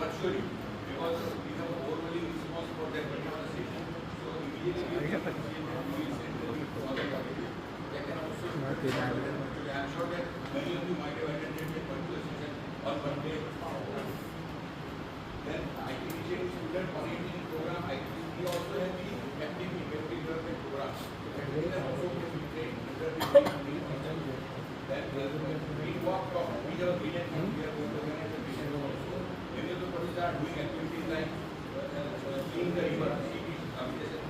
virtually because we have overwhelming response for that particular session. So immediately we will send the other topic. They can also virtually. I am sure that many of you might have attended the particular session on Monday. Then IT initiative student orientation program. We also have the active development program. So that also can be trained under the then we walk talk. We have a meeting. We are going to organize a meeting also. Many of the persons are doing activities like cleaning the river.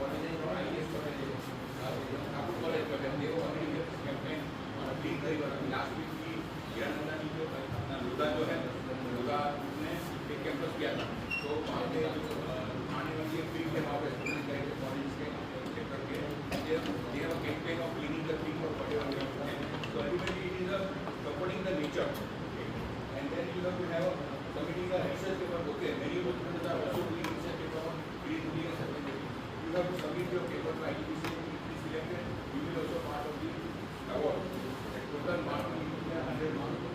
College or IS college, Kapur college, they have already this campaign on clean the river. Last week we हीरानंदा जी जो लुगा जो है लुगा ने एक campus किया था. तो वहाँ पे आने वाली फील्ड के वहाँ पे स्टूडेंट गए थे कॉलेज के सेक्टर के. They have a campaign of cleaning the thing or whatever. So ultimately it is supporting the nature. Okay. And then you have to have submitting a research paper. Okay, many of the students are also doing research paper on green building and sustainability. You have to submit your paper to ITBC. If it is selected, you will also part of the award. The total mark will be 100 marks.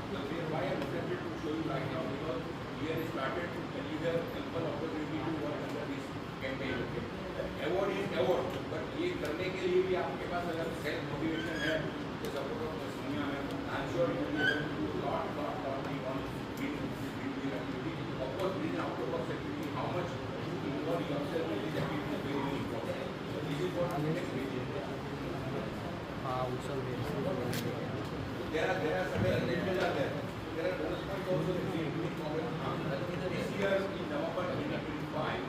So why I am tempted to show you right now because year is started and you have ample opportunity to work under this campaign. Okay. Award is award, but ये करने के लिए भी आपके पास अगर self motivation है तो support of दुनिया में I am sure you will be able to do lot thing on green activity. Of course, green out of box activity. How much you involve yourself in this activity is very very important. So this is what next page is. There are certain advantages are there. There are bonus points also that we include this year in November 2025.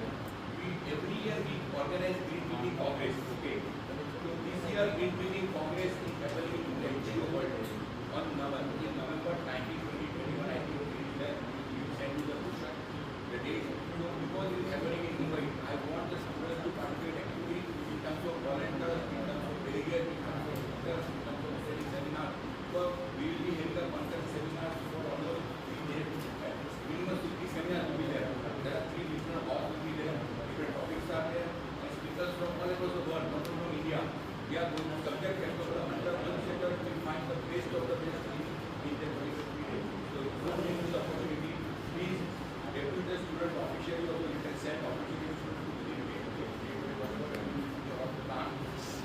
Every year we organize Green Building Congress. Okay. So this year Green Building Congress is happening in NGO World on November 19, 2021. I think we will send you the brochure, the date. So because it is happening in Mumbai, I want the students to participate actively in terms of volunteers, in terms of delegates, in terms of speakers, in terms of study seminars. So we will be having a concept seminars for all those 3 days. Minimum 50 seminars will be there. There are 3 different halls will be there. Topics are there and speakers from all across the world, not from India. We are going to subject matter under one sector to find the best of the best in the particular period. So don't miss this opportunity. Please deputy the student officially also you can send opportunity to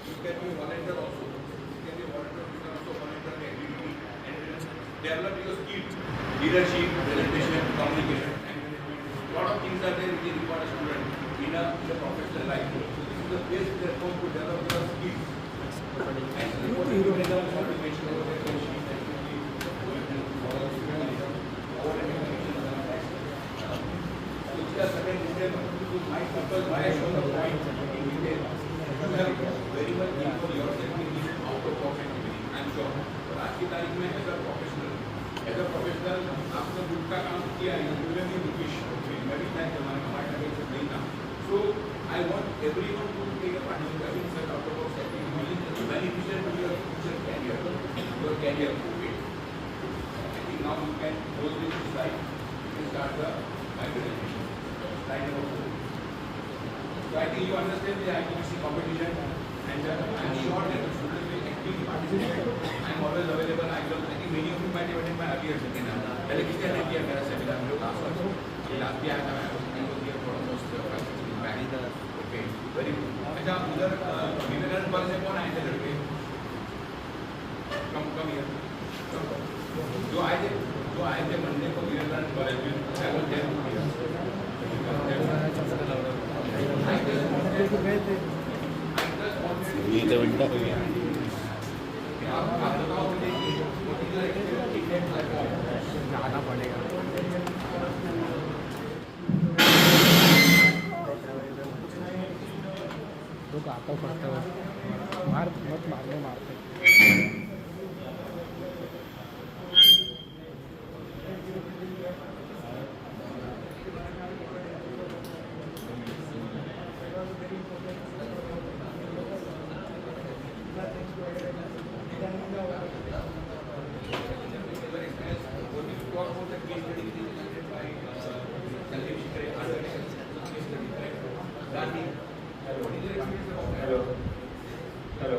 you can be volunteer also. You can be volunteer, you can also volunteer the activity and develop your skill, leadership, presentation, communication. A lot of things are there which is required a student in a professional life. So this is the best platform to develop your skills. And what you will develop information over the sheet and which are certain disclaimer. My purpose, why I show the point in detail. You have very much involved yourself in this out of box activity. I am sure. But आज की तारीख में as a professional आपने book का काम किया है. You will be British. Maybe that हमारे हमारे टाइम से नहीं था. So I want everyone to take a participation in such out of box activity. Beneficial to your future career. Your career. Okay. I think now you can close this slide. You can start the presentation. Slide number 4. So I think you understand the ITBC competition and I am sure that the students will actively participate. I am always available. I think many of you might have attended my earlier seminar. पहले किसने attend किया मेरा seminar में लोग आसपास last भी आया था मैं ऑलमोस्ट ओके वेरी गुड. अच्छा उधर विवेकानंद कॉलेज से कौन आए थे लड़के? कम हियर जो आए थे मंडे को विवेकानंद कॉलेज में ये तो घंटा हो गया. आप बताओ जाना पड़ेगा. तो आता पड़ता है मार मत मारने मारते. Hello.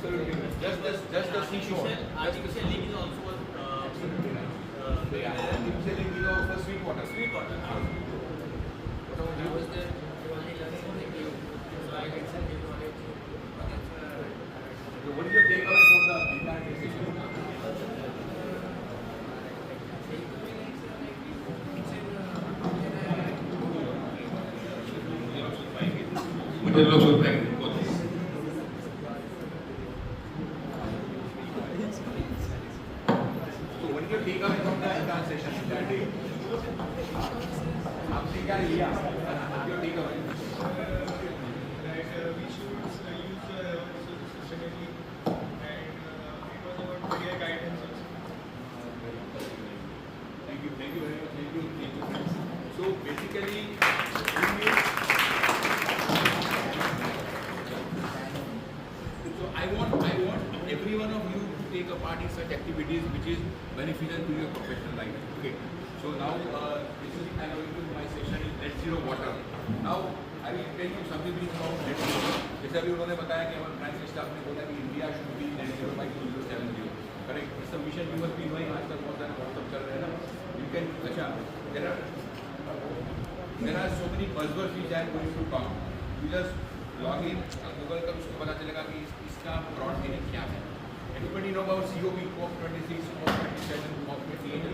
Absolutely. Just the seashore. Artificial lake is also Absolutely right. very Artificial lake is of sweet water. sweet water. What about I you? was there only learning from you, so I get some new knowledge. So what is your takeaway from the entire session? मुझे लोग सोच रहे हैं बहुत So what is your takeaway from the entire session that day? आपने क्या लिया? Your takeaway. We should use resources sustainably, and it was about career guidance also. Thank you very much. Thank you, friends. So basically, so I want every one of you to take a part in such activities which is beneficial to your professional life. Okay. So now this is I am going to my session is net zero water. Now I will tell you something about net zero. जैसे अभी उन्होंने बताया कि हमारे prime staff ने बोला कि India should be net zero by 2070. Correct. It's a mission you must be knowing. आजकल बहुत सारे व्हाट्सएप चल रहे हैं ना. You can अच्छा there are so many buzzwords which I am going to talk. You just log in Google कर उसको पता चलेगा कि इसका broad meaning क्या है. Anybody know about COP, COP26, COP27, COP28?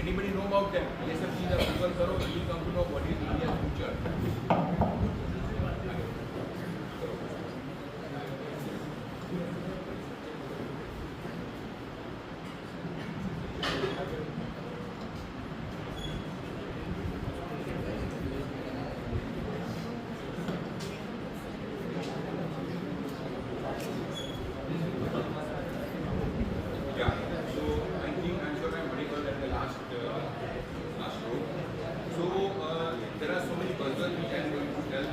Anybody know about them? ये सब चीज़ Google करो, you will come to know what is India's future. Yeah. So I think I'm sure I'm audible at the last row. So there are so many buzzwords which I'm going to tell.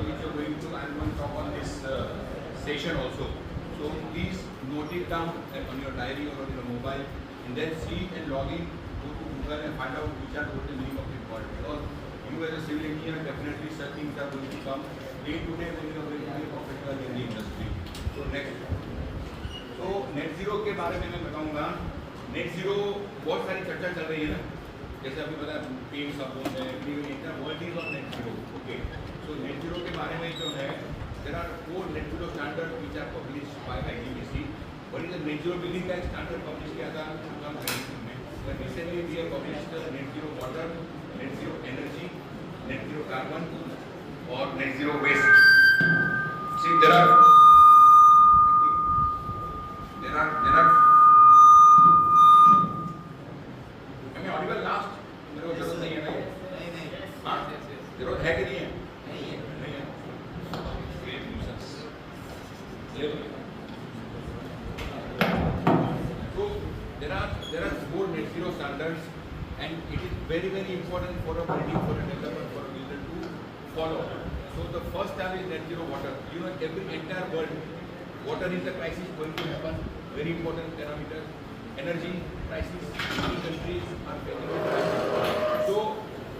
Which you're going to, I'm going to talk on this session also. So please note it down on your diary or on your mobile, and then see and log in, go to Google and find out which are the meaning of it word. Because you as a civil engineer, definitely such things are going to come day to day when you are going to be a professional in the industry. So next. तो net zero के बारे में मैं बताऊंगा. Net zero बहुत सारी चर्चा चल रही है ना. जैसे अभी पता है पीएम सब बोल रहे हैं world is on net zero. Okay. So net zero के बारे में जो है there are 4 net zero standard which are published by IGBC. What is the net zero building का स्टैंडर्ड पब्लिश किया था 2019 में. But recently we have published net zero water, net zero energy, net zero carbon और net zero waste. See there are हमें audible last मेरे को जरूरत नहीं है ना. हाँ जरूरत है कि नहीं है? नहीं है. So there are 4 net zero standards, and it is very important for a building, for a developer, for a builder to follow. So the first step is net zero water. You know, every entire world, water is the crisis going to happen. Very important parameter. Energy crisis. Many countries are facing the crisis. So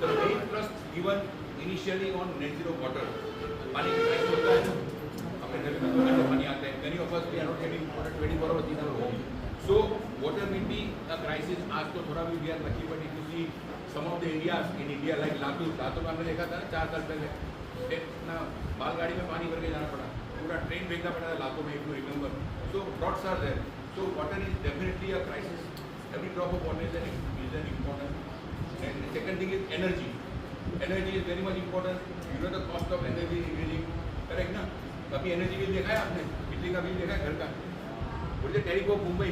the main thrust given initially on net zero water. पानी की crisis होता है. अपने घर में 2 घंटे पानी आता है. Many of us we are not getting water 24 hours in our home. So water will be a crisis. आज तो थोड़ा भी we are lucky, but if you see some of the areas in India like Latur में हमने देखा था 4 साल पहले ना मालगाड़ी में पानी भर के जाना पड़ा. पूरा ट्रेन भेजना पड़ा था लातों में, if you remember. So droughts are there. So water is definitely a crisis. Every drop of water is an important. And the second thing is energy. Energy is very much important. You know the cost of energy is increasing. Correct ना? कभी energy bill देखा है आपने? बिजली का bill देखा है घर का? What is the tariff of Mumbai?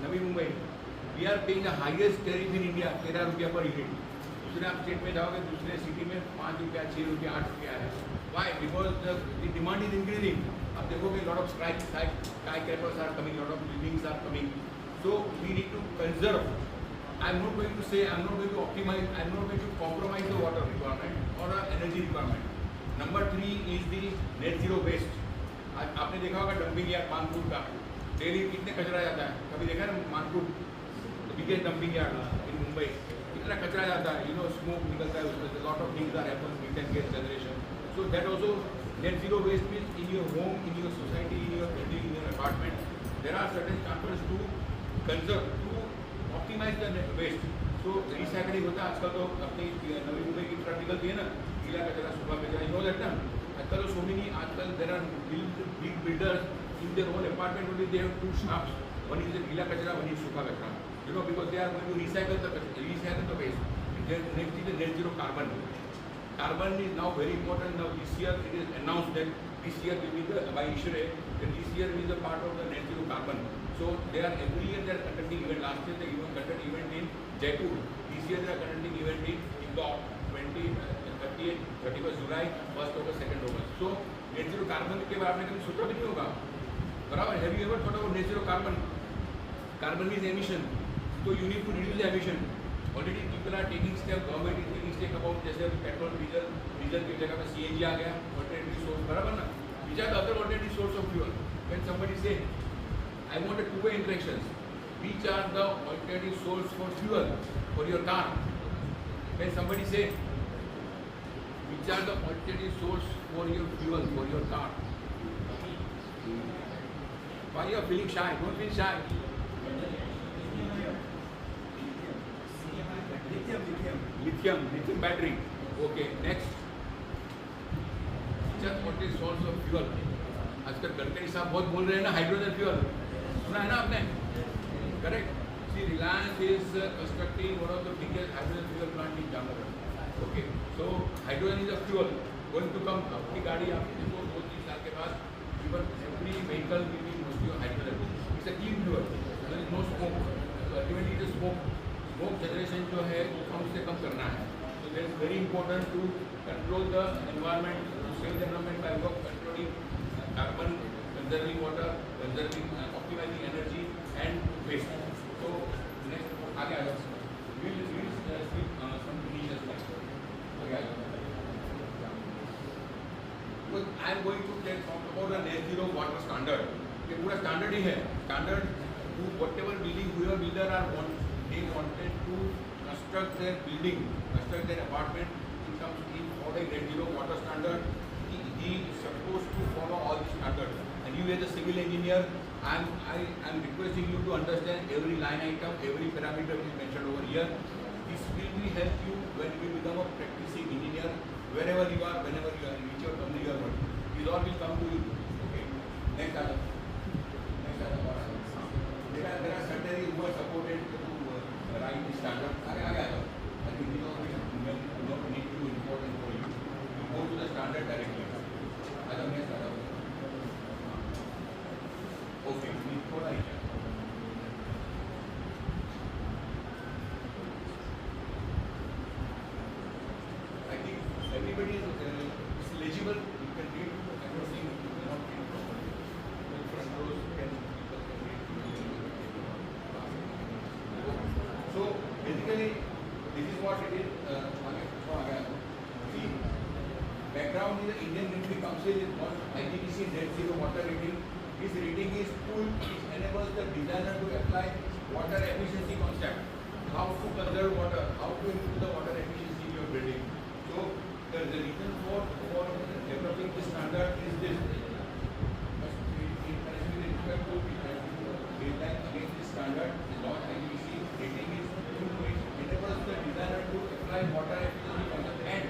Navi Mumbai. We are paying the highest tariff in India. 13 रुपया पर यूनिट. दूसरे आप स्टेट में जाओगे, दूसरे सिटी में 5 रुपया, 6 रुपया, 8 रुपया है. Why? Because the demand is increasing. आप देखोगे lot of skyscrapers are coming, lot of buildings are coming. So we need to conserve. I am not going to say, I am not going to optimize, I am not going to compromise the water requirement or energy requirement. Number 3 is the net zero waste. आपने देखा होगा dumping yard Manpur का. Daily कितने कचरा जाता है? कभी देखा ना Manpur, the biggest dumping yard in Mumbai. कितना कचरा जाता है? You know, smoke निकलता है उसमें. Lot of things are happening. We can get generation. So that also Net zero waste means in your home, in your society, in your building, in your apartment, there are certain chapters to conserve, to optimize the waste. So recycling होता है आजकल तो अपनी नवी मुंबई की truck निकलती है ना, गीला कचरा सूखा कचरा, you know that ना. आजकल तो so many, आजकल there are big builders in their own apartment only they have two shafts. One is the गीला कचरा, one is सूखा कचरा. You know, because they are going to recycle the waste. Then next is the net zero carbon. Carbon is now very important. Now this year it is announced that this year will be the by ISRO that this year is a part of the net zero carbon. So they are every year they are conducting event. Last year they even conducted event in Jaipur. This year they are conducting event in Indore, 31st July, 1st August, 2nd August. So net zero carbon के बारे में कभी सोचा भी नहीं होगा. बराबर? Have you ever thought about net zero carbon? Carbon is emission. So you need to reduce the emission. Already people are taking steps. Government is taking steps about जैसे पेट्रोल डीजल की जगह पे CNG आ गया, alternative source. बराबर ना? Which are the other alternative source of fuel? When somebody say, I want a two-way interactions. Which are the alternative source for fuel for your car? When somebody say, which are the alternative source for your fuel for your car? Why you are feeling shy? Don't feel shy. Lithium battery. Okay, next. Just what is source of fuel? आजकल गडकरी साहब बहुत बोल रहे हैं ना hydrogen fuel, सुना है ना आपने? Correct. See, Reliance is constructing one of the biggest hydrogen fuel plant in Jamnagar. Okay, so hydrogen is a fuel going to come. आपकी गाड़ी आपकी देखो 2-3 साल के बाद even every vehicle will be mostly on hydrogen. It's a clean fuel. There is no smoke. So ultimately the smoke generation जो है वो कम से कम करना है. So that is very important to control the environment, to save the environment by controlling carbon, conserving water, conserving, optimizing energy and waste. So next, आगे आ जाओ. We will see some initial steps. Okay. Because I am going to talk about the net zero water standard. ये पूरा standard ही है. Standard to whatever building, whoever builder are they wanted to construct their building, construct their apartment in terms in following net zero water standard. He is supposed to follow all these standards. And you as a civil engineer, I am requesting you to understand every line item, every parameter is mentioned over here. This will help you when you become a practicing engineer, wherever you are, whenever you are, in whichever company you are working. These all will come to you. Okay. Next item. There are certainly who are supported to write the standard. I think these all will not need to important for you. You go to the standard directly. Okay, we need to write. I think everybody is legible. You can read everything. You cannot read properly. The front rows can read. So basically, this is what it is. See, background is the Indian Green Council is called IGBC Net Zero Water Rating. This rating is tool which enables the designer to apply water efficiency concept. How to conserve water, how to improve the water efficiency in your building. So the reason for developing this standard is this. In respect to guideline against this standard, the law IGBC rating is tool which enables the designer to apply water efficiency concept and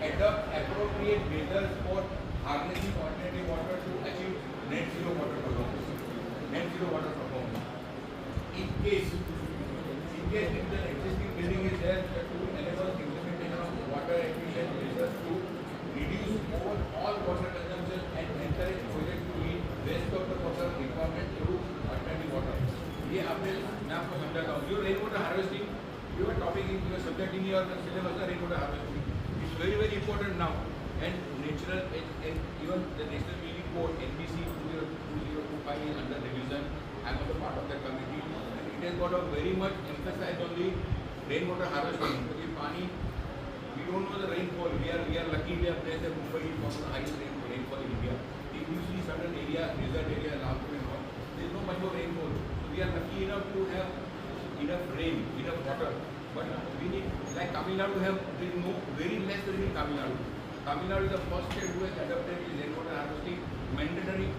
adopt appropriate measures for harnessing alternative water to achieve net zero water performance. Net zero water performance. In case if the existing building is there, the tool enables implementation of water efficient measures to reduce all water consumption and encourage project to meet rest of the water requirement through alternative water. ये मैं आपको समझाता हूँ. Your rainwater harvesting, your topic in your subject in your syllabus is rainwater harvesting. It's very important now. And natural and even the National Building Code NBC 2025 is under revision. I am also part of that committee. And it has got a very much emphasized on the rainwater harvesting. Because पानी, we don't know the rainfall. We are lucky we have placed that Mumbai is one of the highest rainfall in India. If you see certain area, desert area, Nagpur and all, there is no much more rainfall. So we are lucky enough to have enough rain, enough water. But we need, like Tamil Nadu have, there is no very less rain in Tamil Nadu. Tamil Nadu is the first state who has adopted this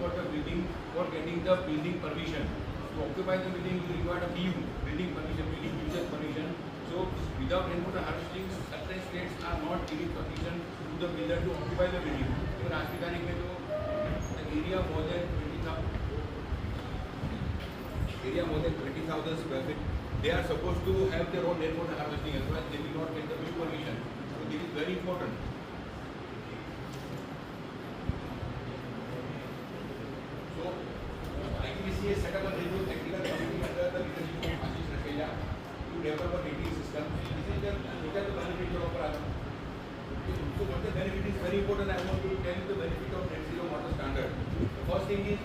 for the building, for getting the building permission. To occupy the building, you require a BU, building permission, building user permission. So without rainwater harvesting, certain states are not giving permission to the builder to occupy the building. Even आज की तारीख में जो area more than 20,000 square feet, they are supposed to have their own rainwater harvesting, otherwise they will not get the BU permission. So this is very important. So ITBC has set up a review technical committee under the leadership of Ashish Rakeja to develop a rating system. This is the benefit of our. So what the benefit is very important. I want to tell you the benefit of net zero water standard. The first thing is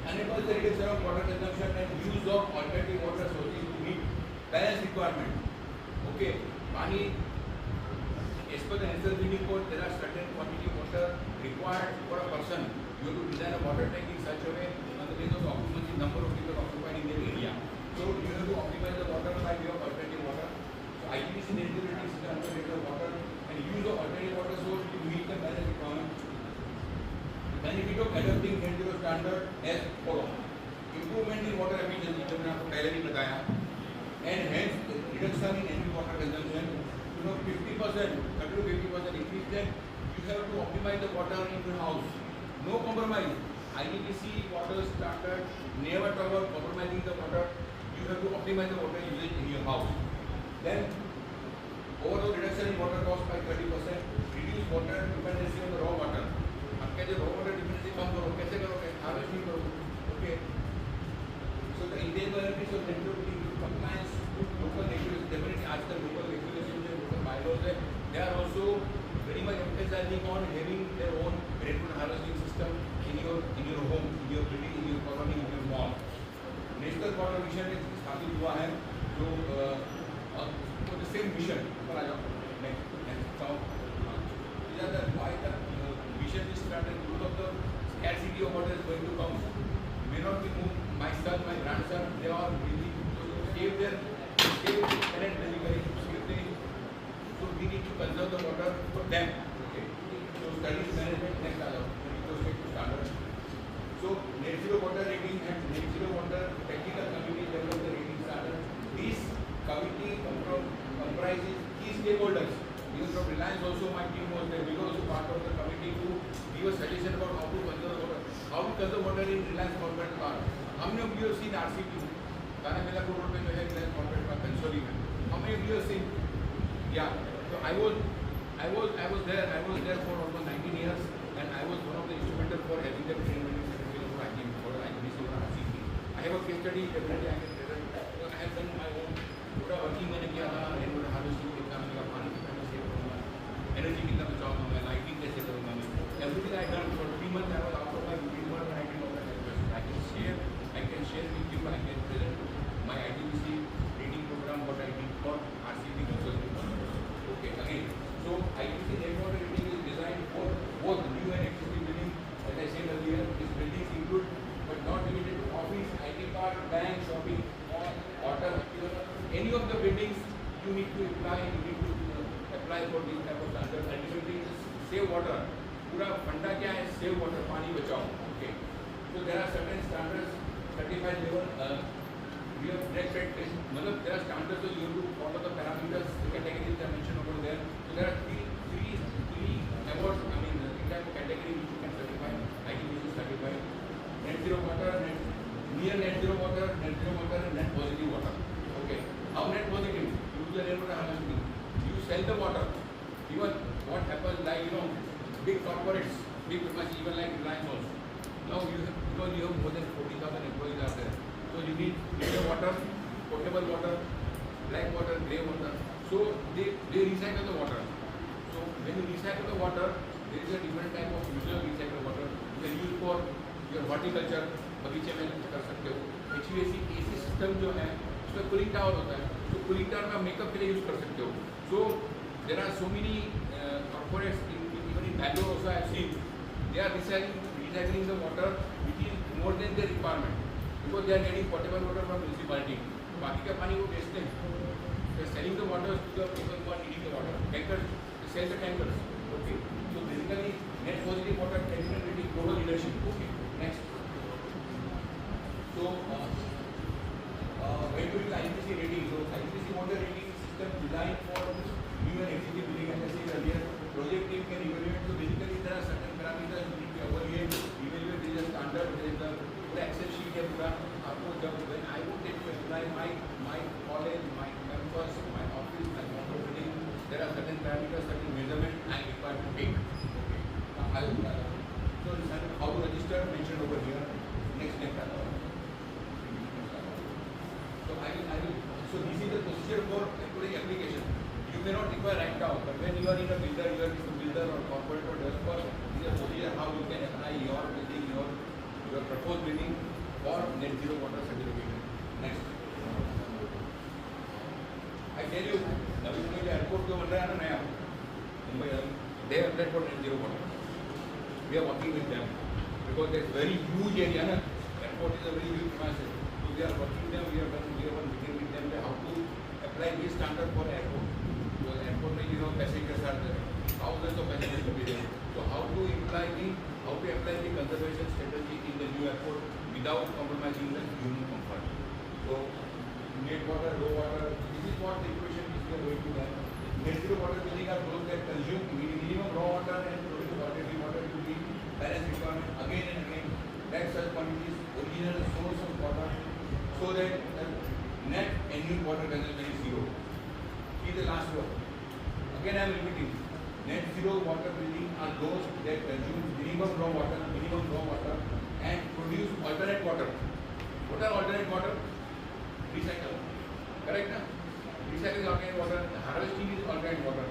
enables the reduction of water consumption and use of alternative water sources to meet balance requirement. Okay, Pani, as per the National Drinking Code, there are certain quantity of water required for a person. You have to design a water tank in such a way on the basis of occupancy number of people occupied in their area. So you have to optimize the water by way of alternative water. So ITBC net zero rating system alternative water and use of alternative water source to meet the balance requirement. Benefit of adopting net zero standard as follows: improvement in water efficiency, जो मैंने आपको पहले भी बताया, and hence reduction in annual water consumption. 50%, 30 to 50% increase. Then you have to optimize the water in your house. No compromise. ITBC water standard never talk about compromising the water. You have to optimize the water usage in your house. Then overall reduction in water cost by 30%. Reduce water dependency on the raw water. आप कहते raw water dependency कम करो, कैसे करोगे? Harvesting करो. Okay. So the intangible benefits of net zero compliance with local regulations. Definitely आजकल local regulations है, local bylaws है. They are also very much emphasizing on having their own rainwater harvesting system in your home, in your building, in your colony, in your mall. National water mission में स्थापित हुआ है जो for the same mission पर आ जाओ next why the mission is started because of the scarcity of water is going to come. May not be my son, my grandson, they are really save tenant basically, so we need to conserve the water for them. Okay. So studies management next आ जाओ standard. So net zero water rating and net zero water technical committee develop the rating standard. This committee comprises key stakeholders. Even from Reliance also my team was there. We were also part of the committee to give a suggestion about how to conserve water. How to conserve water in Reliance Corporate Park. How many of you have seen RCP? Tane Milapur Road में जो है Reliance Corporate Park Kansoli में. How many of you have seen? Yeah. So I was there. I was there for almost 19 years, and I was one of the instrumental for having the training for ITBC or RCP. I have a case study. Definitely I can present. So I have done my own. पूरा working मैंने किया था. rainwater harvesting कितना मैंने पानी कितना मैं save करूँगा, एनर्जी कितना बचाऊँगा मैं, लाइटिंग कैसे करूँगा मैं. Everything I done for 3 months. I was out of my routine work and I did all that. I can share with you. I can present my ITBC training program what I did for RCP consulting. Okay, again. So ITBC rainwater rating is designed for both new and existing buildings. As I said earlier, these buildings include but not limited to office, IT park, bank, shopping, mall, water. Any of the buildings you need to apply. You need to apply for these type of standards. Ultimately, save water. पूरा फंडा क्या है? Save water, पानी बचाओ. Okay. So there are certain standards, certified level. We have direct test. मतलब there are standards so you have to follow the parameters, the categories I mentioned over there. So there are three awards. I mean, three type of category which you can certify. ITBC certified. Net zero water, near net zero water, and net positive water. Okay. How net positive? Use the rainwater harvesting. You sell the water. Even what happens like big corporates, big much even like Reliance also. Now because you have more than 40,000 employees out there. So you need filter water, potable water, black water, grey water. So they recycle the water. So when you recycle the water, there is a different type of usual recycled water. You can use for your horticulture, बगीचे में कर सकते हो. HVAC AC system जो है उसमें cooling tower होता है. तो cooling tower का makeup के लिए use कर सकते हो. So there are so many corporates even in Bangalore also I have seen they are recycling the water which is more than their requirement because they are getting potable water from municipality. बाकी का पानी वो बेचते हैं. They are selling the water to the people who are needing the water. Tankers, they sell the tankers. Okay. So basically net positive water technical rating global leadership. Okay. Next. my college, my campus, my office, my motor building, there are certain parameters, certain measurement I require to take. Okay. Now so how to register mentioned over here. Next. So I will. So this is the procedure for application. You may not require right now, but when you are in a builder, you are in a builder or corporate or developer, this is a procedure how you can apply your building, your proposed building for net zero water certification. Next. I tell you, Navi Mumbai airport जो बन रहा है ना नया Mumbai, they have applied for net zero water. We are working with them because there is very huge area. Na? Airport is a very huge massive. So we are working with them. We have one meeting with them how to apply this standard for airport. Because airport में passengers are there, thousands of passengers will be there. So how to apply the conservation strategy in the new airport without compromising the human comfort. So net water, low water, this is what the equation is we are going to have. Net zero water building are those that consume minimum raw water and produce quality water to be balanced requirement again and again. That such quantities original source of water so that the net annual water consumption is zero. See the last one. Again I am repeating. Net zero water building are those that consume minimum raw water and produce alternate water. What are alternate water? Recycle. Correct na? Recycle is alternate water. Harvesting is alternate water.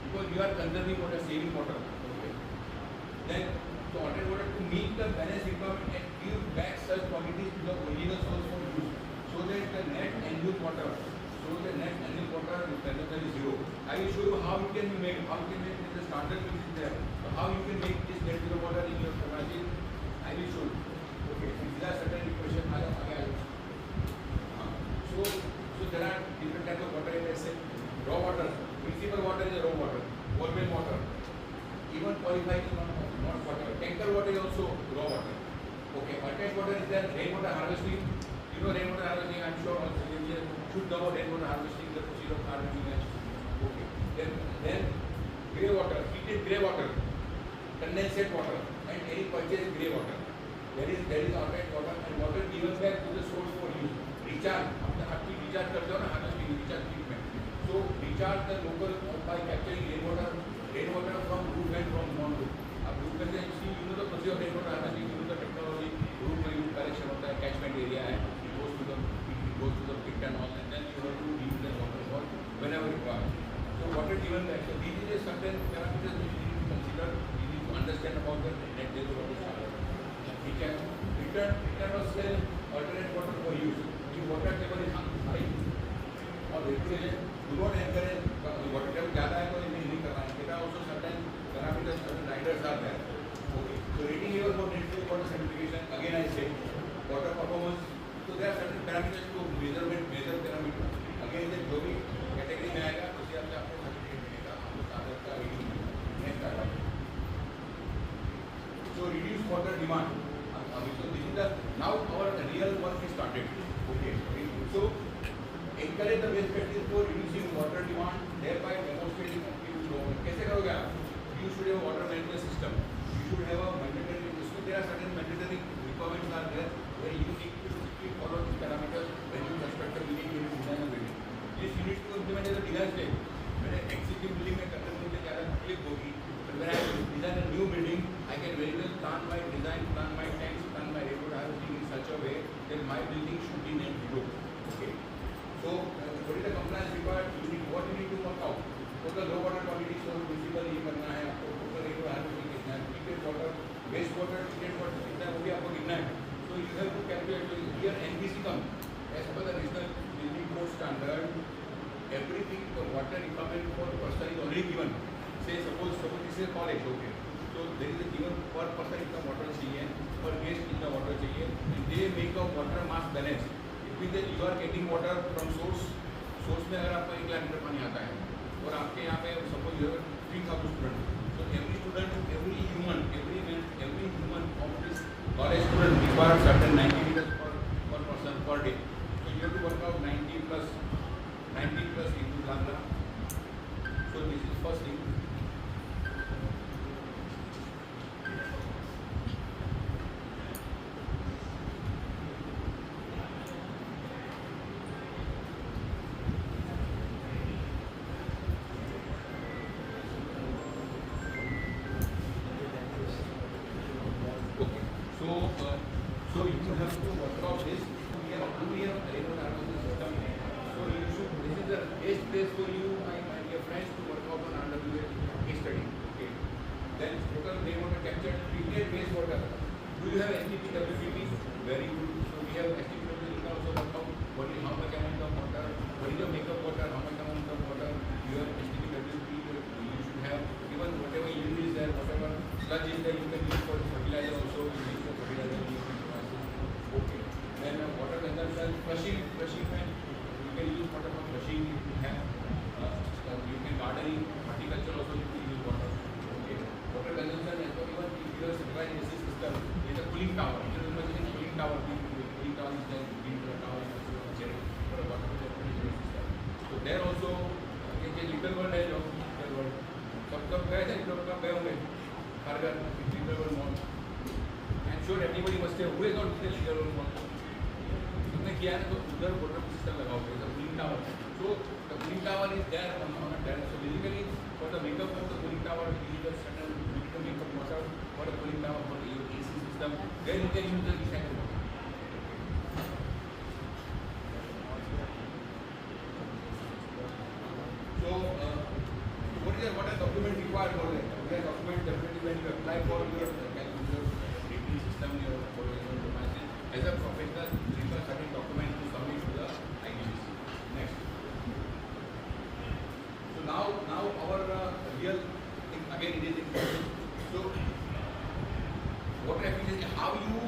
Because you are conserving water, saving water. Okay. Then so alternate water to meet the balance requirement and give back such quantities to the original source for use. So that the net annual water consumption is zero. I will show you how it can be made. How you can make the standard which is there. So how you can make this net zero water in your premises. I will show you. Okay. These are certain equations. So there are different types of water. Let's say raw water. Municipal water is raw water. Borewell water. Even qualified is not water. Tanker water is also raw water. Okay. Alternate water is there. Rainwater harvesting. You know rainwater harvesting. I'm sure also you should know rainwater harvesting. The procedure of harvesting. Okay. Then grey water. Treated grey water. Condensate water. And any purchased grey water. There is alternate water and water given back to the source for use. Recharge. आपकी recharge करते हो ना harvesting recharge treatment. So recharge the local by capturing rainwater from roof and from non-roof. अब roof में से you know the procedure of rainwater harvesting, you know the technology. Roof में collection होता है, catchment area है, it goes to the pit and all, and then you have to use the water for whenever required. So water given back. So these are certain parameters which you need to consider. You need to understand about the net zero water standard. Return of cell alternate water for use. If water table is high or regulation, do not encourage water table ज़्यादा है तो नहीं करना है. There are also certain parameters, certain riders are there. Okay. So rating level for net zero water certification. Again I say water performance. So there are certain parameters to measure parameters. Again the जो भी category में आएगा उसी आपसे आपको certificate मिलेगा. आपको साधन का rating next आएगा. So reduce water demand. So this is the now our real work is started. Okay. So encourage the best practice for reducing water demand, thereby demonstrating complete flow. कैसे करोगे आप? You should have a water management system. You should have a mandatory. So there are certain mandatory requirements are there where you need to strictly follow these parameters when you construct a building, you need to design a building. This you need to implement as a design stage. When an existing building में करने में मुझे ज़्यादा तकलीफ होगी. But when I design a new building, I can very well plan my design, plan my tanks, plan my railroad harvesting in such a way that my building should be net zero. Okay. So what is the compliance required? What you need to work out? Total low water quantity source municipal ये करना है आपको. Total railroad harvesting कितना है? Treated water, waste water, treated water कितना है? वो भी आपको गिनना है. So you have to calculate. So here NBC comes as per the national building code standard. Everything the water requirement for person is already given. Say suppose this is a college. Okay. So there is a given per person इतना water चाहिए, per guest इतना water चाहिए, and they make a water mass balance. It means that you are getting water from source. Source में अगर आपको 1 lakh litre पानी आता है और आपके यहाँ पे suppose you have 3,000 students. So every student, every human of this college student requires certain 90 liters per person per day. So you have to work out 90 plus into lambda. So this is first thing. So you have to work out this. We have aerodynamic system. So you should. This is the best place for you, my dear friends, to work out on RWA case study. Okay. Then total they want to capture treated wastewater. Do you have STP WPP? Very good. So we have STP WPP. You can also work out what is how much amount of water, what is your makeup water, how much amount of water you have STP WPP. You should have even whatever yield is there, whatever sludge is there, you can use for fertilizer also. You use for fertilizer. Okay. Then water consumption, flushing man. You can use water for flushing. You have you can gardening, horticulture also you can use water. Okay. Water consumption as well even if you have supply AC system is a cooling tower. It is a cooling tower. The cooling tower is there. The tower is also generated for a water system. So there also एक little world है जो little world सब गए थे लोग कब गए होंगे हर घर Little World Mall I am sure everybody must have हुए नॉट लिटिल वर्ल्ड मॉल तुमने किया है तो उधर वाटर सिस्टम लगाओगे the cooling tower so the cooling tower is there on that so basically for the makeup of the cooling tower we need a certain makeup water for the cooling tower for the AC system then you can use the recycled water. So, what are documents required for that? What are documents definitely when you apply for your rating system, your domain. As a professional, you require certain documents to submit to the IDBC. Next. So now our real thing again it is important. So, water efficiency, how you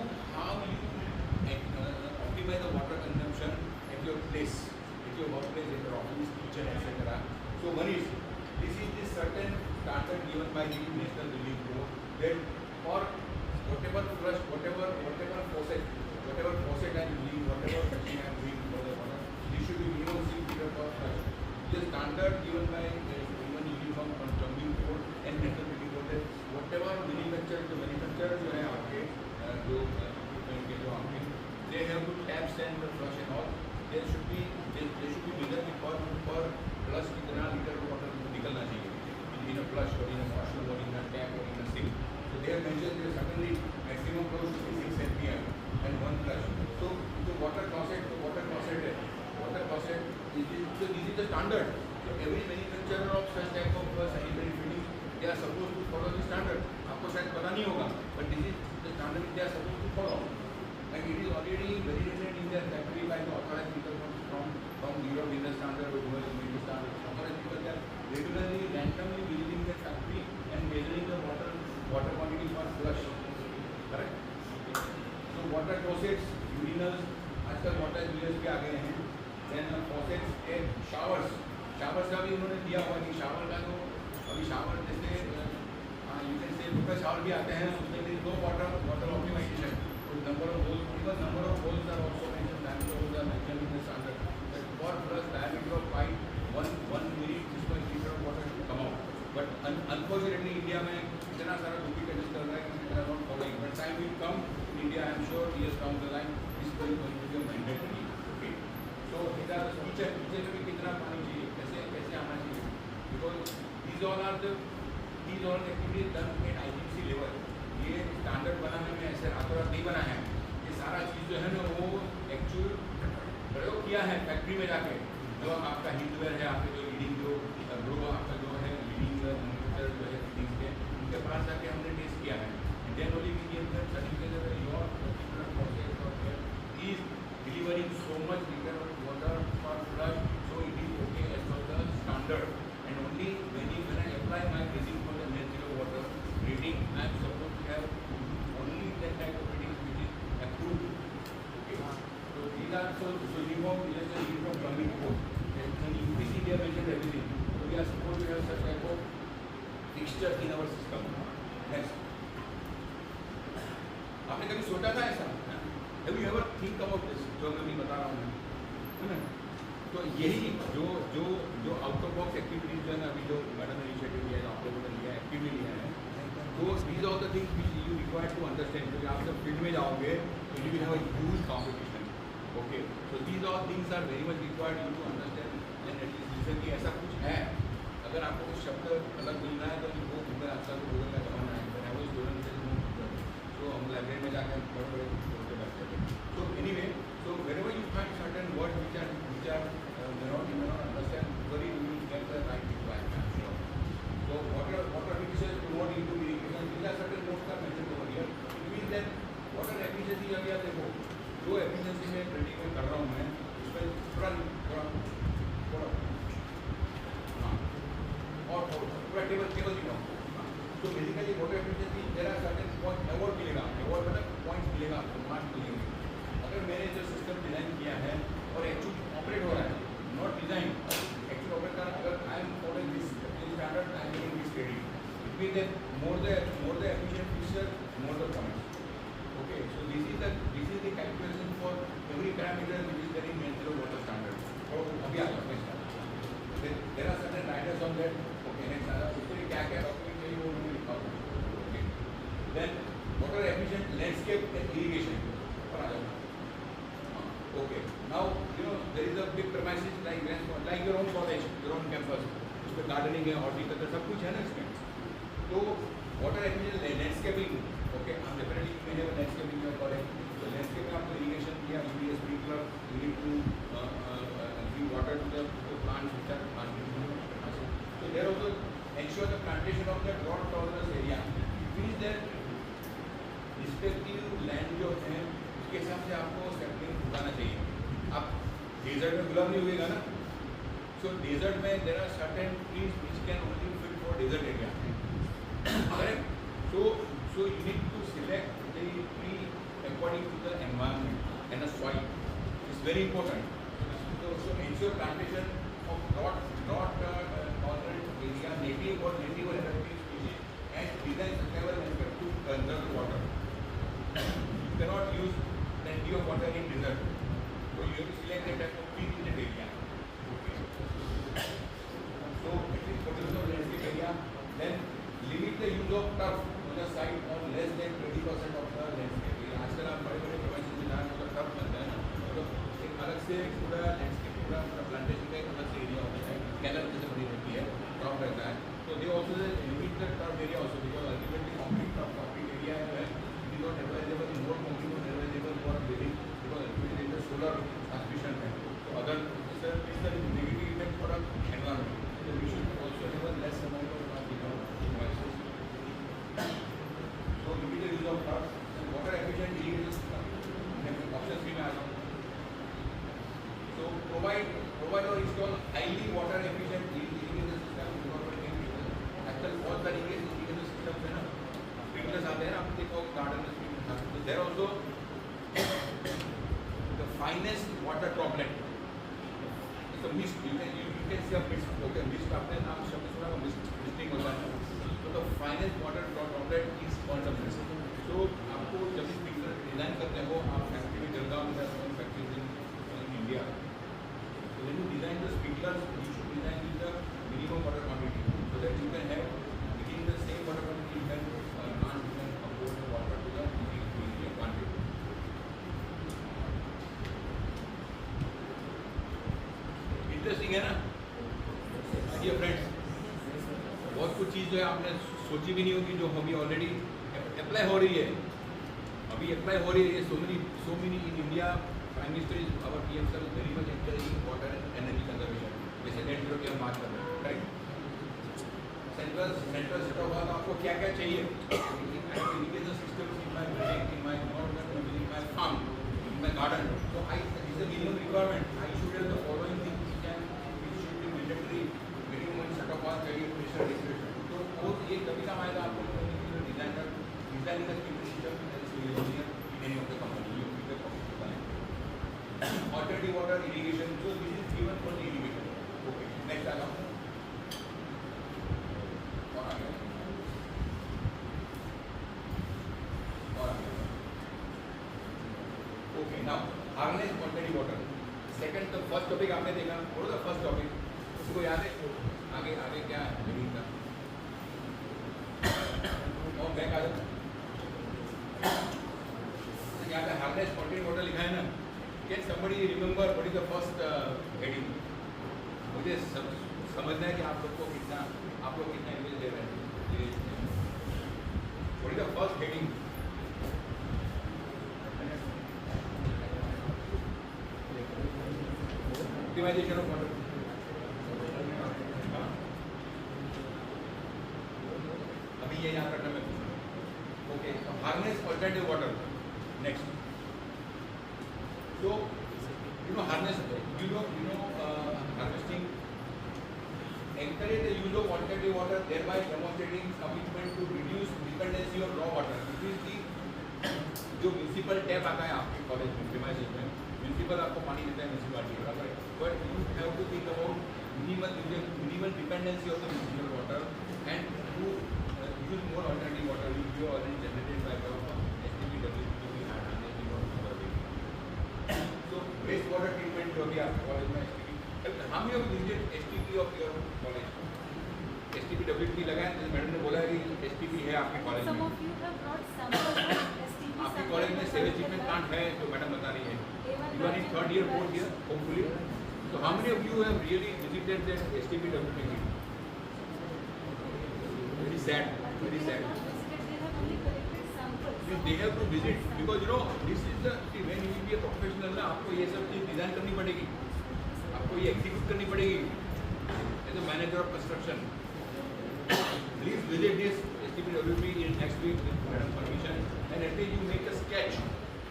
optimize the water consumption at your place, at your workplace, at your office, kitchen, etc. So one is, this is the certain standard given by the National Drinking Board that for whatever flush, whatever faucet I'm using, whatever machine I'm doing for the water, this should be minimum 6 liters per flush. This standard given by even uniform plumbing board and National Drinking Board that whatever manufacturer जो है आपके जो equipment के जो आपके, they have to taps and flush and all. There should be measured per flush कितना litre water निकलना चाहिए in a flush or in a washroom or in a tap or in a sink. So they have mentioned there certainly maximum flow should be 6 APM and one flush. So water closet this is the standard. So every manufacturer of such type of sanitary fittings they are supposed to follow the standard. आपको शायद पता नहीं होगा, but this is the standard they are supposed to follow. Like it is already validated in their factory by the authorized people from Bureau of Business Standard or Bureau of Business Standard. Authorized people they are regularly, randomly visiting the factory and measuring the water quantity per flush. Correct? So water closets, urinals, आजकल water users भी आ गए हैं. Then faucets and showers का भी उन्होंने दिया हुआ कि shower का जो अभी shower जैसे you can say local shower भी आते हैं उसमें भी दो water optimization. Number of holes are also mentioned. Diameter holes are mentioned in the standard. But for flush diameter of pipe, one minute जिसमें liter of water should come out. But unfortunately India में इतना सारा duplicate चल रहा है कि they are not following. But time will come in India. I am sure years down the line this is going to be mandatory. Okay. So कितना kitchen में भी कितना पानी चाहिए, कैसे आना चाहिए? Because these all activities done at IGBC level. ये स्टैंडर्ड बनाने में ऐसे रातों रात नहीं बना है. ये सारा चीज़ जो है ना वो एक्चुअल प्रयोग किया है फैक्ट्री में जाके. जो आपका हीटवेयर है, आपके जो लीडिंग जो आपका जो है लीडिंग मैन्युफैक्चर जो है लीडिंग के उनके पास जाके हमने टेस्ट किया है. Then only we give that certificate that your particular process और is delivering so much litre of water per flush, so it is okay as per the standard. And only when I apply my rating for the net zero water rating, I am supposed to have only that type of rating which is approved. Okay. So these are uniform plumbing code. And UPC they have mentioned everything. So we are supposed to have such type of fixtures in our system. Next. आपने कभी सोचा था ऐसा? Have you ever think about this? जो मैं भी बता रहा हूँ, है ना? तो यही जो आउट ऑफ बॉक्स एक्टिविटीज जो है ना अभी जो मैडम ने इनिशिएटिव लिया है, आप लोगों ने लिया है, एक्टिवली लिया है, तो these are the things which you require to understand. क्योंकि आप जब फील्ड में जाओगे तो you will have a huge competition. Okay, so these are things are very much required you to understand and at least listen कि ऐसा कुछ है. अगर आपको कुछ शब्द अलग मिल रहा है तो वो गूगल, आजकल गूगल का जमाना है. तो हम लाइब्रेरी में जाकर So anyway, so whenever you find certain words which are you may not understand, very you will get the right reply. So water efficiency promote into irrigation. These are certain notes are mentioned over here. It means that water efficiency अभी आप देखो जो efficiency में trading में कर रहा हूँ मैं उसमें थोड़ा हाँ और पूरा टेबल दिखाऊँ. तो basically water efficiency there are certain point award मिलेगा. अवार्ड मतलब पॉइंट्स मिलेगा आपको, मार्क्स मिलेंगे. अगर मैंने जो सिस्टम डिजाइन किया है और एक्चुअली ऑपरेट हो रहा है, नॉट डिजाइन एक्चुअली ऑपरेट कर, अगर I am following this standard, I am giving this credit, it means that more the efficient feature, more the points. Okay, so this is the calculation for every parameter which is very natural water standard. और अभी आ जाओ next. There are certain riders on that. Okay, next आ जाओ. इसके लिए क्या document चाहिए वो उन्होंने लिखा हुआ है. Okay, then water efficient landscape and irrigation पर आ जाओ. Okay. Now you know there is a big premises like your own college, your own campus. उसमें गार्डनिंग है, हॉर्टिकल्चर सब कुछ है ना इसमें. तो वाटर एफिशिएंट लैंडस्केपिंग. ओके, आप definitely you have landscaping your college. तो लैंडस्केप में आपको इरिगेशन किया, you need sprinkler, you need to give water to the plants which are planted. So there also ensure the plantation of the drought tolerance area. Means that respective land जो है उसके हिसाब से आपको sapling उगाना चाहिए. आप डेजर्ट में गुलाब नहीं उगेगा ना. सो डेजर्ट में there are certain trees which can only fit for desert area. Correct. So you need to select the tree according to the environment and the soil. It's very important. So ensure plantation of drought tolerant area, native or adaptive species, and design sustainable method to conserve water. You cannot use plenty of water in desert. So you have to select the type of tree in that area. Okay. So at least 40% of landscape area. Then limit the use of turf on the site on less than 20% of the landscape area. आजकल आप बड़े-बड़े province में जाएं तो turf बनता है ना. तो एक अलग से पूरा लैंडस्केप पूरा प्लांटेशन का एक अलग से एरिया होता है. कैनल जैसे बनी रहती है, क्रॉप रहता है. तो they also limit the turf area also because ultimately complete area है not available in more concrete not available for building because ultimately the solar transmission है. So other is the negative effect for our environment. So we should also have a less amount of devices. So limit the use of turf and water efficient irrigation system. Option 3 में आ जाओ. So provide or install highly water efficient irrigation system. आजकल बहुत सारी irrigation systems है ना. Sprinklers आते हैं ना, आप देखो गार्डन में स्प्रिंकलर्स. तो there also the finest water droplet. It's a mist. You can see a mist. Okay, mist आपने नाम शब्द सुना होगा, मिस्टिंग होता है. तो the finest water droplet is called a mist. तो आपको जब स्प्रिंकलर डिजाइन करते हो, आप फैक्ट्री में जलगांव में factories in India, so when you design the sprinklers, you should design with the minimum water quantity so that you can have within the same water quantity you can afford the water to the quantity. Interesting है ना dear friends. बहुत कुछ चीज़ जो है आपने सोची भी नहीं होगी जो अभी ऑलरेडी अप्लाई हो रही है. अभी अप्लाई हो रही है. So many in India. Prime minister is our PM sir very much encouraging water and energy conservation. जैसे नेट जीरो की हम बात कर रहे हैं. करेक्ट. सेंट्रल सेट ऑफ आपको क्या क्या चाहिए. irrigation systems in my building, in my farm, in my garden. So is the minimum requirement. I should have the following things which should be mandatory. Minimum set of चाहिए, pressure distribution. तो वो ये कभी काम आएगा आपको designing का system engineer in any of the company. You pick up alternative water irrigation. So this is given for the irrigation. Okay. Next आ जाओ. Okay, now harness quantity water. Second, the first topic आपने देखा. What was the first topic? उसको याद है? आगे क्या है? जमीन का. और बैक आ जाओ. यहाँ पे harness quantity water लिखा है ना? Can somebody remember what is the first heading? मुझे समझना है कि आप लोग कितना इमेज दे रहे हैं. What is the first heading? optimization of water. अभी ये यहाँ करना मैं okay harness alternative water next so harness harvesting encourage the use of alternative water thereby demonstrating commitment to reduce dependency on raw water which is the जो municipal tap आता है आपके college में प्रीमाइसेस में म्यूनसिपल आपको पानी देता है म्यूनसिपालिटी बराबर but you have to think about minimal dependency of the municipal water and to use more alternative water which you already generated by the STPW so waste water treatment जो भी आपके college में STP हम he visited STP of your college STPWP लगाए तो madam ने बोला कि STP है आपके कॉलेज में आपके कॉलेज में सेवेज ट्रीटमेंट प्लांट है जो मैडम बता रही है you are in third year fourth year hopefully so how many of you have really visited that STPWP very sad they have to visit because you know this is the see, when you will be a professional ना आपको ये सब चीज design करनी पड़ेगी आपको ये execute करनी पड़ेगी as a manager of construction please visit this STPWP in next week with madam permission and at least you make a sketch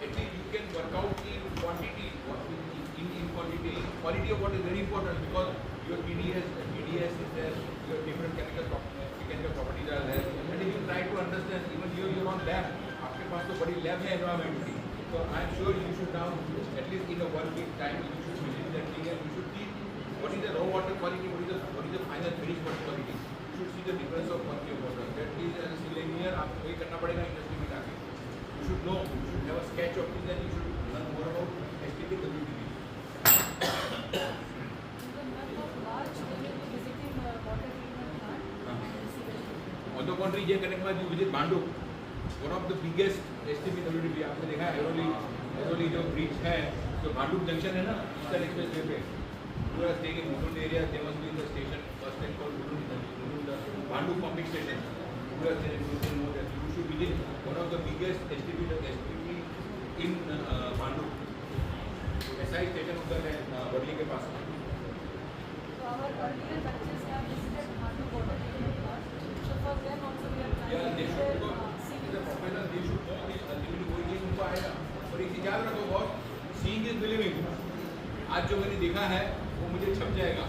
at least you can work out in quantity in quantity quality of what is very important because your TDS is there your different chemical properties are there and if you try to understand even your own lab आपके पास तो बड़ी lab है environment की तो I am sure you should now at least in a 1 week time you should visit that thing and you should see what is the raw water quality what is the final finish water quality you should see the difference of quality of water that is as a civil engineer आपको वही करना पड़ेगा industry में जाके you should know you should have a sketch of this and you should learn more about STPWP on the contrary ये करने के बाद you visit Bhandup one of the biggest STPWP आपने देखा है एरोली जो ब्रिज है तो भांडुप जंक्शन है ना ईस्टर्न एक्सप्रेस वे पे पूरा stake in Mulund area they must be in the station first time called Mulund Bhandup pumping station पूरा station you should visit one of the biggest STP in Bhandup ऐसा ही स्टेशन उधर है बडली के पास और एक चीज याद रखो बहुत सीइंग इज बिलीविंग आज जो मैंने देखा है वो मुझे छप जाएगा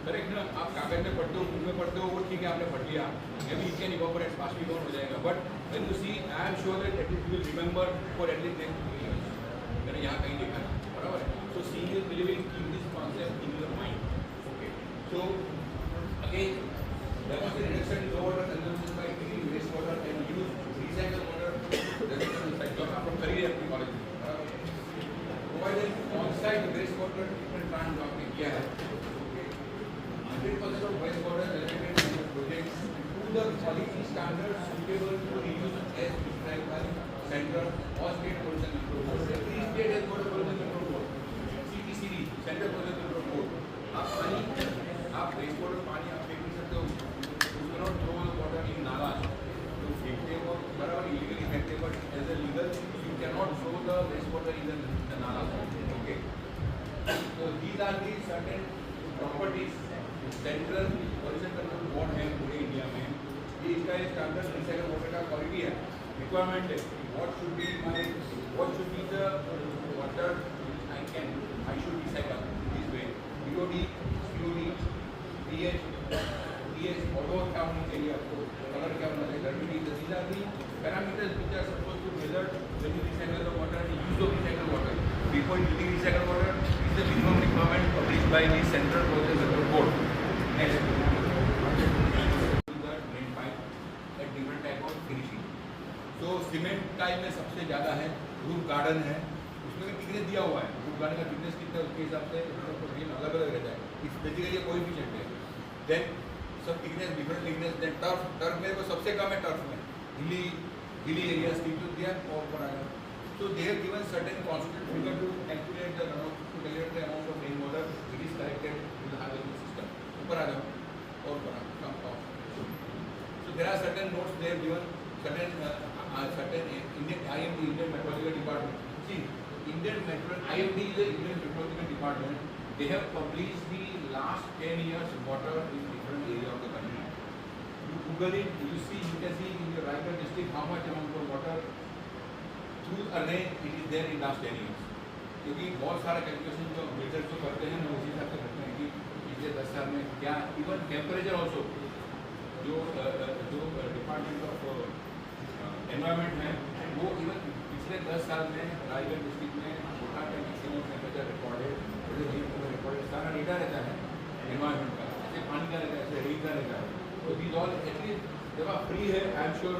करेक्ट ना आप कागज में पढ़ते हो बुक में पढ़ते हो वो ठीक है आपने पढ़ लिया maybe it can evaporate fast भी हो जाएगा but when you see I am sure that at least you will remember for at least next मैंने यहाँ कहीं देखा है बराबर है तो seeing is believing keep this concept in your mind okay so again demonstrate reduction in low water consumption by treating wastewater and use recycled water जो आप लोग करिए अपनी कॉलेज में provide on-site wastewater treatment plant जो आपने किया है 100% of wastewater allocated to the project to the quality standards suitable to reuse as prescribed by central or state pollution control board. Every state has got a pollution control board. CTCD, Central Pollution Control Board. आप wastewater पानी आप फेंक नहीं सकते हो not throw the water in nalas. तो फेंकते हो बराबर illegally फेंकते हो but as a legal you cannot throw the wastewater in the nalas. Okay. So these are the certain properties central pollution control board है पूरे इंडिया में ये इसका स्टैंडर्ड रिसाइकल वाटर का क्वालिटी है रिक्वायरमेंट है what should be the water I should recycle this way BOD COD pH auto क्या होनी चाहिए आपको कलर क्या होना चाहिए गर्मिटी these are the parameters which are supposed to measure when you recycle the water and use of recycled water before using recycled water is the minimum requirement published by the Central Pollution Control Board. Next the drain pipe at different type of finishing. तो cement type में सबसे ज़्यादा है roof garden है उसमें भी thickness दिया हुआ है रूफ गार्डन का थिकनेस कितना है उसके हिसाब से अलग अलग रहता है इस बेसिकली कोई भी चेक है देन सब thickness different thickness then turf मेरे को सबसे कम है टर्फ में हिली एरिया स्टीप जो दिया और ऊपर आएगा so they have given certain constant figure to calculate the runoff to calculate the amount of rain water it is collected in the harvesting system ऊपर आ जाओ और ऊपर कम so there are certain notes they have given certain Indian IMD Indian Meteorological Department see IMD is the Indian Meteorological Department they have published the last 10 years water in different area of the country. You Google it, you see, you can see in your Raigad district how much amount of water through a rain it is there in last 10 years. क्योंकि बहुत सारा calculation जो measures जो करते हैं ना उसी हिसाब से करते हैं कि पिछले 10 साल में क्या इवन टेम्परेचर ऑल्सो जो डिपार्टमेंट ऑफ एनवायरनमेंट है वो इवन पिछले 10 साल में रायगढ़ डिस्ट्रिक्ट में वोटा का मैक्सिमम टेम्परेचर रिकॉर्डेड सारा डेटा रहता है एनवायरनमेंट का, जैसे पानी का रहता है, ऐसे रेन का रहता है। तो दीज ऑल एटलीस्ट जब आप फ्री है आई एम श्योर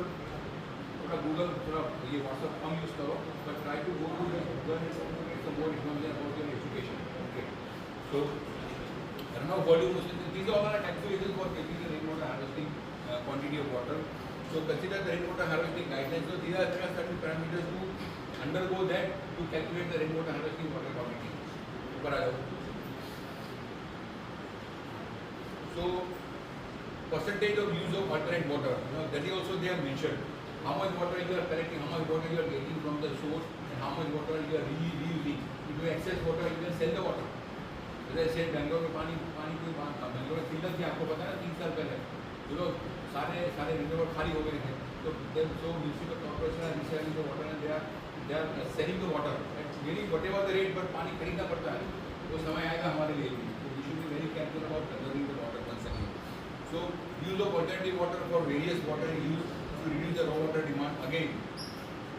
थोड़ा गूगल थोड़ा ये व्हाट्सअप कम यूज़ करो but try to go to Google more information about your education. Okay. So, runoff volume, these are all are calculations for taking the rainwater harvesting quantity of water. So, consider the rainwater harvesting guidelines. So, these are certain parameters to undergo that to calculate the rainwater harvesting water quantity. So, percentage of use of alternate water. That is also they have mentioned. How much water you are collecting, how much water you are getting from the source, and how much water you are reusing. If you excess water, you can sell the water. जैसे I said, Bangalore में पानी कोई बेंगलोर में किल्लत थी, आपको पता है ना 3 साल पहले जो लोग सारे रिजर्वर खाली हो गए थे तो municipal corporation are reselling the water and they are selling the water at very whatever the rate but पानी खरीदना पड़ता है। वो समय आएगा हमारे लिए भी, तो we should be very careful about conserving the water once again. So use of alternative water for various water use to reduce the raw water demand again.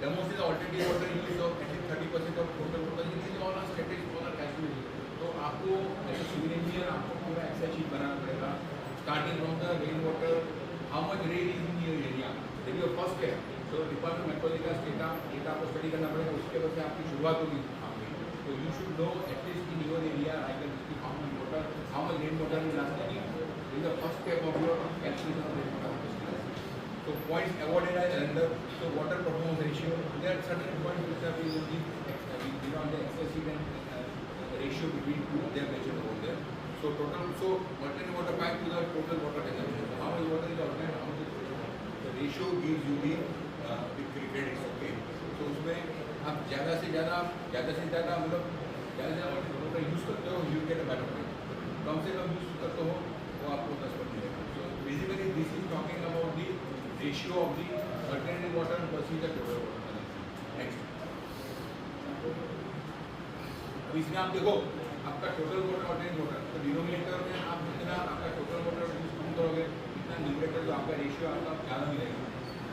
Demonstrate the alternative water use of at least 30% of total water. These all are static, all are calculated. तो आपको as a civil engineer आपको पूरा Excel sheet बनाना पड़ेगा starting from the rain water, how much rain is in your area, that your first है। सो department metrology का data आपको study करना पड़ेगा, उसके बाद से आपकी शुरुआत होगी आपकी। तो you should know at least in your area Raigarh district how much water, how much rain water is last area. This is the first step of your calculation of rain water. So points awarded as under, so water performance ratio, there are certain points which are on the Excel sheet and ratio between two, they are mentioned over there. So total, so alternate water pipe to the total water consumption. So how much water is alternate, how much is the ratio gives you the credits, okay. So उसमें आप ज़्यादा से ज़्यादा मतलब ज़्यादा से alternate water use करते हो, you get a better rate. कम से कम यूज़ करते हो वो आपको 10% मिलेगा। So basically this is talking about the ratio of the alternative water versus the total water consumption. Next. अब इसमें आप देखो आपका टोटल वाटर ऑल्टरनेटिव वाटर, तो डिनोमिनेटर में आप जितना आपका टोटल वाटर यूज कम करोगे इतना न्यूमरेटर जो आपका रेशियो आपका ज़्यादा मिलेगा।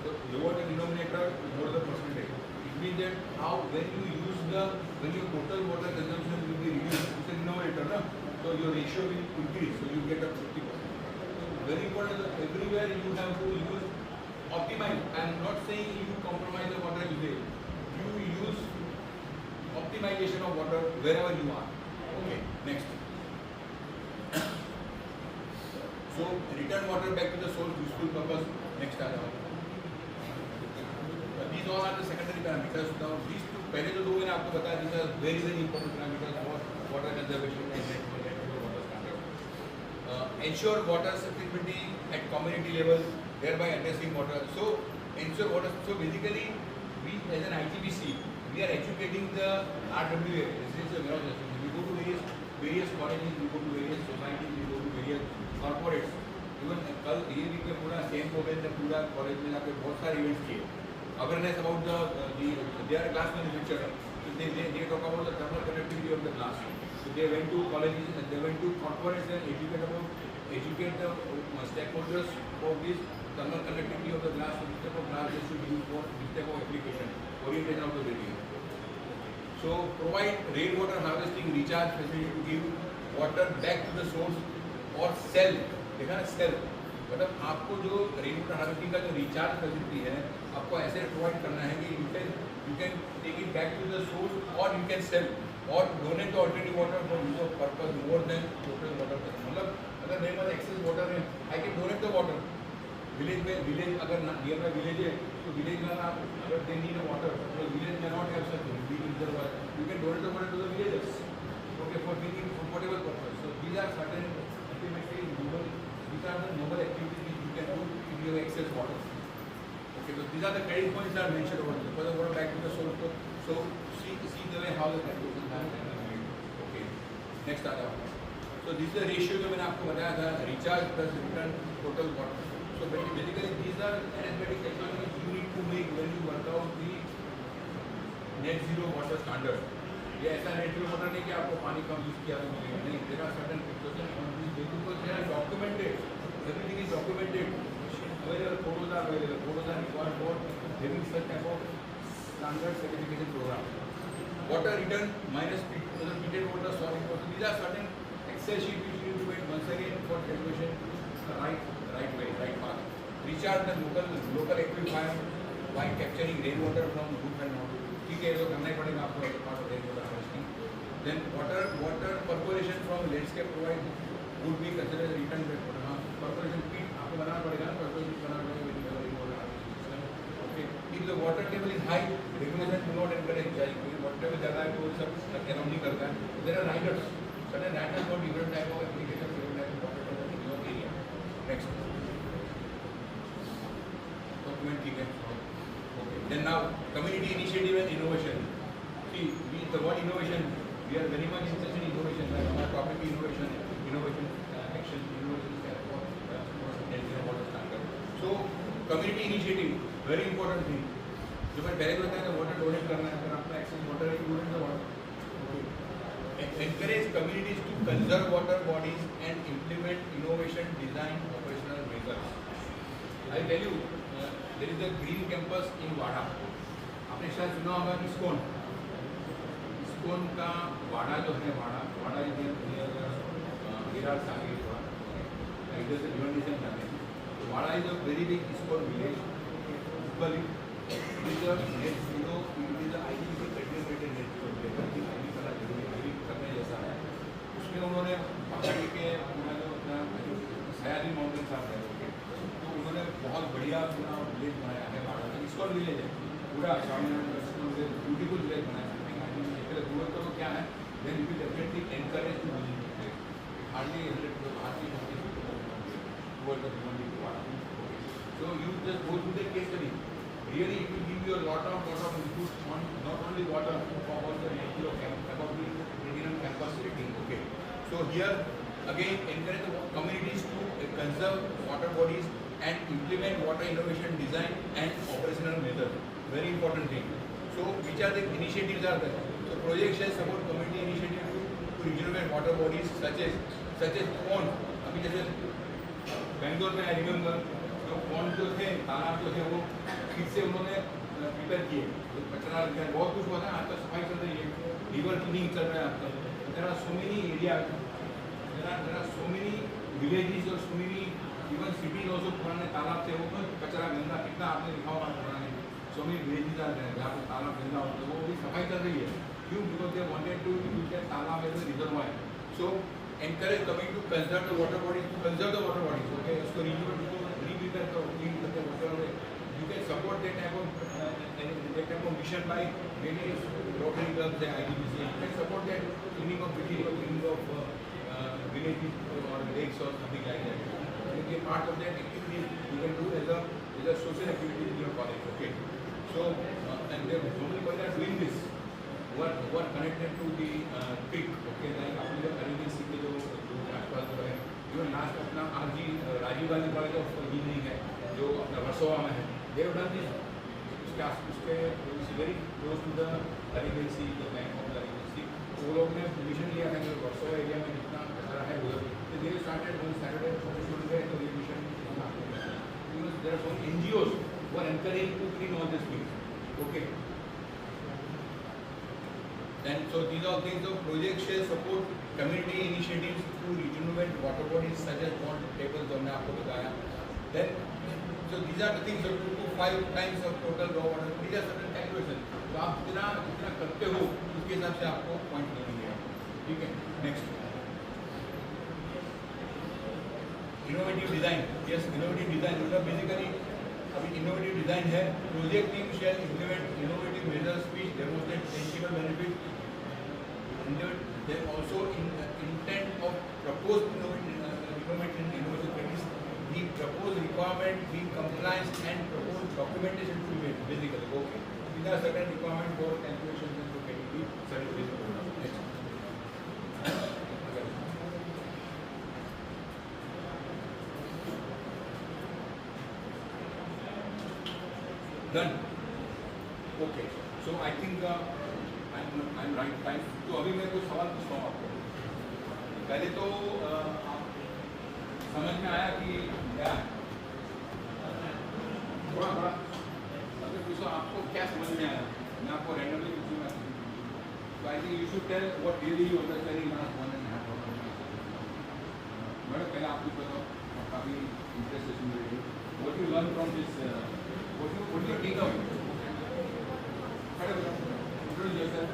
तो lower the denominator more the percentage, it mean that how when you use the when your total water consumption will be reduced, it's a denominator ना, तो your ratio will increase, so you get a 50%. Very important, everywhere you have to use optimize. I am not saying you compromise the water usage. You use optimization of water wherever you are. Okay, next. So return water back to the source useful purpose. Next आ जाओ. These all are the secondary parameters. Now these two पहले जो दो मैंने आपको बताया, these are very very important parameters for water conservation and net water standard. Ensure water sustainability at community level, thereby addressing water. So ensure water. So basically, we as an ITBC, we are educating the RWA. This is a we go to various colleges, we go to various societies, we go to various corporates. Even कल ये week में पूरा same programme ने पूरा college में जाकर बहुत सारे इवेंट्स किए. Awareness about they are glass manufacturer. So they talk about the thermal conductivity of the glass. So they went to colleges and they went to corporates and educate the stakeholders about this thermal conductivity of the glass, which type of glass they should use for which type of application, orientation of the building. So provide rainwater harvesting recharge facility to give water back to the source or sell. देखा ना sell, मतलब आपको जो rainwater harvesting का जो recharge facility है आपको ऐसे प्रोवाइड करना है कि you can take it back to the source or you can sell or donate the alternative water for use of purpose more than total water. मतलब अगर मेरे पास एक्सेस वाटर है, I can donate the water. Village अगर near by village है तो village में अगर they need a water, तो village may not have such big reservoir. You can donate the water to the villagers. Okay, for drinking, for whatever purpose. So these are certain ultimately noble. These are the noble activities which you can do if you have excess water. Okay, so these are the credit points that are mentioned over here. For the water back to the source. So see the way how the calculations are made. Okay. Next आ जाओ. So this is the ratio जो मैंने आपको बताया था, recharge plus return total water. So basically these are arithmetic technologies you need to make when you work out the net zero water standard. ये ऐसा net zero water नहीं कि आपको पानी कम यूज किया तो मिलेगा, नहीं. There are certain precautions on this basis because they are documented. Everything is documented. Available photos are available. Photos are required for having such type of standard certification program. Water return minus treated water storing water. These are certain Excel sheet which you need to make once again for calculation right way, right path. Recharge the local aquifer by capturing rainwater from roof and water. ठीक है, ये तो करना ही पड़ेगा आपको as a part of rainwater harvesting. Then water percolation from landscape provide would be considered as return water. हाँ, percolation pit आपको बनाना पड़ेगा ना, percolation pit बनाना पड़ेगा when you have rainwater harvesting system. Okay, if the water table is high, regulation do not encourage recharging. क्योंकि water table ज़्यादा है तो वो सब अराउंड नहीं करता है. There are riders. Certain riders for different type of applications, different type of water table in your area. Next. Document ठीक है. Okay. Then now community initiative and innovation. See, the word innovation, we are very much interested in innovation. Like our topic innovation, action, innovation for net zero water standard. So community initiative, very important thing. जो मैं पहले बताया था water donate करना है, अगर आपका access water है, donate the water. Encourage communities to conserve water bodies and implement innovation design operational measures. I tell you, there is a green campus in वाडा. आपने शायद सुना होगा इस्कॉन का वाडा जो है, वाडा विरार सागर थोड़ा इधर से डिवाइडेशन जाते हैं. तो Wada is a very big ISKCON village. Equally it is a net zero, it is a IDP contributed net zero करने जैसा है. उसमें उन्होंने पहाड़ी के अपना जो अपना सयाजी माउंटेन साहब है, तो उन्होंने बहुत बढ़िया अपना विलेज बनाया है. वाडा का इस्कॉन विलेज है पूरा, स्वामीनारायण ब्यूटीफुल विलेज बनाया है. जरूरत तो क्या है, then you will definitely encourage to visit it. Hardly 100 hardly 50 towards the human Wada. So you just go through the case study. Really, it will give you a lot of input on not only water, but also about the Indian campus rating. Okay. So here again, encourage the communities to conserve water bodies and implement water innovation design and operational methods. Very important thing. So which are the initiatives are there? So projects shall support community initiative to rejuvenate water bodies such as pond. अभी जैसे बेंगलोर में I remember जो pond जो थे, तालाब जो थे, वो फिर से उन्होंने प्रिपेयर किए. तो कचरा बहुत कुछ हुआ था. आज तक सफाई चल रही है, रिवर क्लीनिंग चल रहा है आजकल. There are so many area, there are so many villages और so many even cities also. पुराने तालाब थे, वो कचरा गंदा कितना आपने लिखा होगा पुराने. So many villages are there जहाँ पे तालाब गंदा होता है, वो भी सफाई चल रही है. क्यों? Because they wanted to use that talab as a reservoir. So encourage coming to conserve the water bodies, to conserve the water bodies. Okay, उसको re-prepare करो, clean करके water. You can support that type of mission by maybe Rotary clubs and IDBC. You can support that cleaning of cities or cleaning of villages or lakes or something like that. You can part of that activity you can do as a social activity in your college. Okay, so and there so many people are doing this. who are connected to the creek. Okay, like अपने जो Arabian सी के जो आसपास जो है, even last अपना RG Rajiv Gandhi college of engineering है जो अपना वर्सोवा में है. They have done this. उसके very close to the Arabian sea, the bank of the Arabian sea. वो लोग ने मिशन लिया था कि वर्सोवा एरिया में जितना कचरा है उधर, तो they started one Saturday student गए तो ये mission there are some NGOs who are encouraging to clean all this things. Okay. Then, so these are things of project shall support community initiatives to rejuvenate water bodies such as pond tables जो हमने आपको बताया. Then, so these are the things of 2 to 5 times of total raw water. These are certain calculations. तो आप जितना करते हो उसके हिसाब से आपको पॉइंट मिलेंगे. ठीक है. Next. Innovative design. Yes, innovative design. मतलब basically अभी innovative design है. Project team shall implement innovative measures which demonstrate tangible benefit. And then also in intent of proposed innovation practice, the proposed requirement, the compliance and proposed documentation to be made. Basically, okay. These are certain requirements for calculations and for getting the certification. Next. Done. Okay. So I think I'm right time. तो अभी मैं कुछ सवाल पूछता हूँ आपको. पहले तो आप समझ में आया कि क्या है? थोड़ा अगर पूछो आपको क्या समझ में आया? मैं आपको रैंडमली पूछूंगा. So I think you should tell what really you understand in last 1.5 hours. Madam पहले आप कुछ बताओ. काफी interesting video. What you learn from this? What you take away? खड़े हो जाओ. Introduce yourself.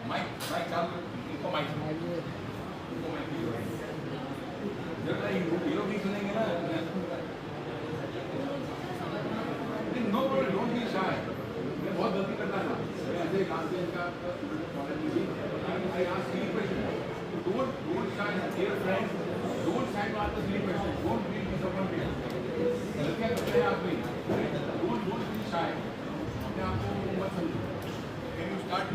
Mic चालू. इनको mic. जब ये लोग नहीं सुनेंगे ना. No problem. Don't be shy. मैं बहुत गलती करता था. मैं ऐसे लास्ट ईयर का कॉलेज में थी. I asked silly questions. Don't shy, dear friends. Don't shy to ask the silly questions. Don't be disappointed. गलतियाँ करते हैं आप भी. Don't be shy. अपने आप को मत समझो. Can you start?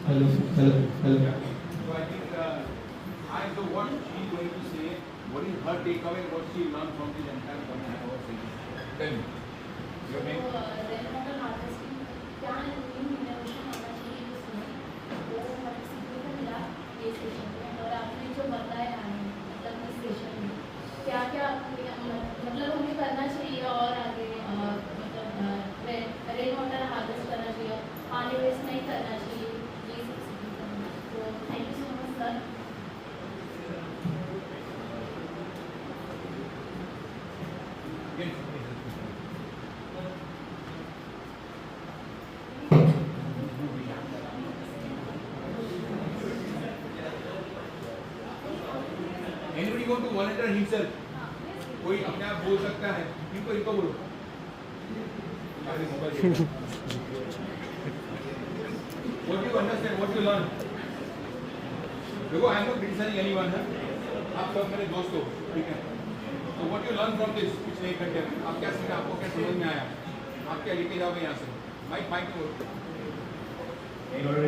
Hello. So I think so what she is going to say, what is her takeaway, what she learned from this entire 1.5 hours session. Tell me. Your name? Rainwater harvesting क्या new innovation होना चाहिए उसमें वो हमें सीखने को मिला ये सेशन में. और आपने जो बताया हमें मतलब इस सेशन में क्या क्या मतलब हमें करना चाहिए और आगे मतलब रेन वाटर हार्वेस्ट करना चाहिए, पानी वेस्ट नहीं करना चाहिए, ये सब सीखने को मिला. तो thank you so much sir. Yes. Anybody want to volunteer himself? कोई अपने आप बोल सकता है. इनको बोलो. What do you understand? What do you learn? देखो I am not criticizing anyone. आप सब मेरे दोस्त हो, ठीक है. So what you learn from this? पिछले 1 घंटे में आप क्या सीखा? आपको क्या समझ में आया? आप क्या लेके जाओगे यहाँ से? माइक तो इन्होंने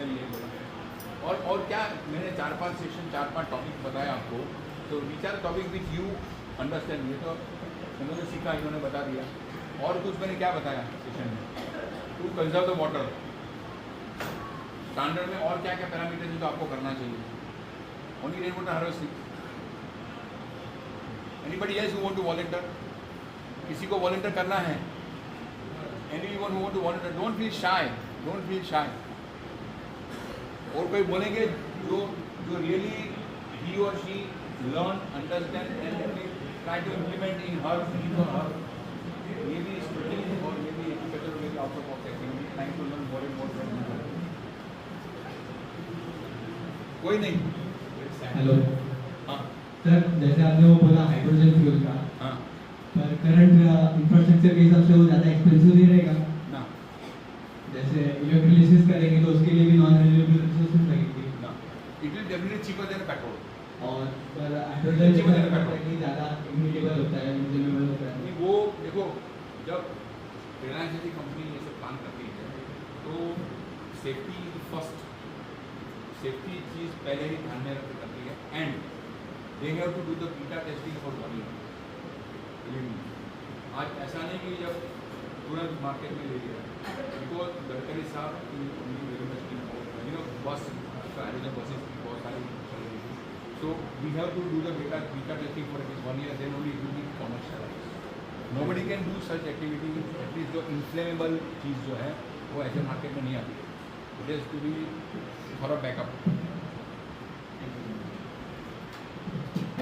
भी ये बोला. और क्या मैंने 4-5 सेशन 4-5 टॉपिक बताया आपको. तो विचार टॉपिक विच यू अंडरस्टैंड. ये तो उन्होंने सीखा, इन्होंने बता दिया. और कुछ मैंने क्या बताया सेशन में? To conserve the water. Standard में और क्या क्या पैरामीटर्स है जो आपको करना चाहिए. Only rain water harvesting. Anybody else who want to volunteer? किसी को वॉलंटियर करना है? Anyone who want to volunteer? Don't feel shy. Don't feel shy. और कोई बोलेंगे जो रियली ही और she learn understand and try to implement in हर फील्ड और हर ये भी स्टूडेंट और ये भी educator will out of activity trying to learn more and more from. कोई नहीं. हेलो हाँ सर, जैसे आपने वो बोला हाइड्रोजन फ्यूल का, हाँ पर करंट इंफ्रास्ट्रक्चर के हिसाब से वो ज़्यादा एक्सपेंसिव नहीं रहेगा. ना जैसे इलेक्ट्रोलिसिस करेंगे तो उसके लिए भी नॉन रिन्यूएबल रिसोर्सेज लगेंगे. ना. It will definitely cheaper than petrol. और पर हाइड्रोजन ज़्यादा इम्यूटेबल होता है, रिन्यूएबल होता है. वो देखो जब रिलायंस जैसी कंपनी ये सब प्लान करती है तो सेफ्टी फर्स्ट. सेफ्टी चीज़ पहले ही ध्यान में रख करती है. And they have to do the beta testing for 1 year. आज ऐसा नहीं कि जब तुरंत मार्केट में ले लिया. बिकॉज गडकरी साहब very much bus hydrogen buses की बहुत सारी चल रही थी. So we have to do the beta testing for at least 1 year. Then only it will be commercialize. Nobody can do such activity. At least जो इन्फ्लेमेबल चीज़ जो है वो ऐसे मार्केट में नहीं आती. It is to be for a backup.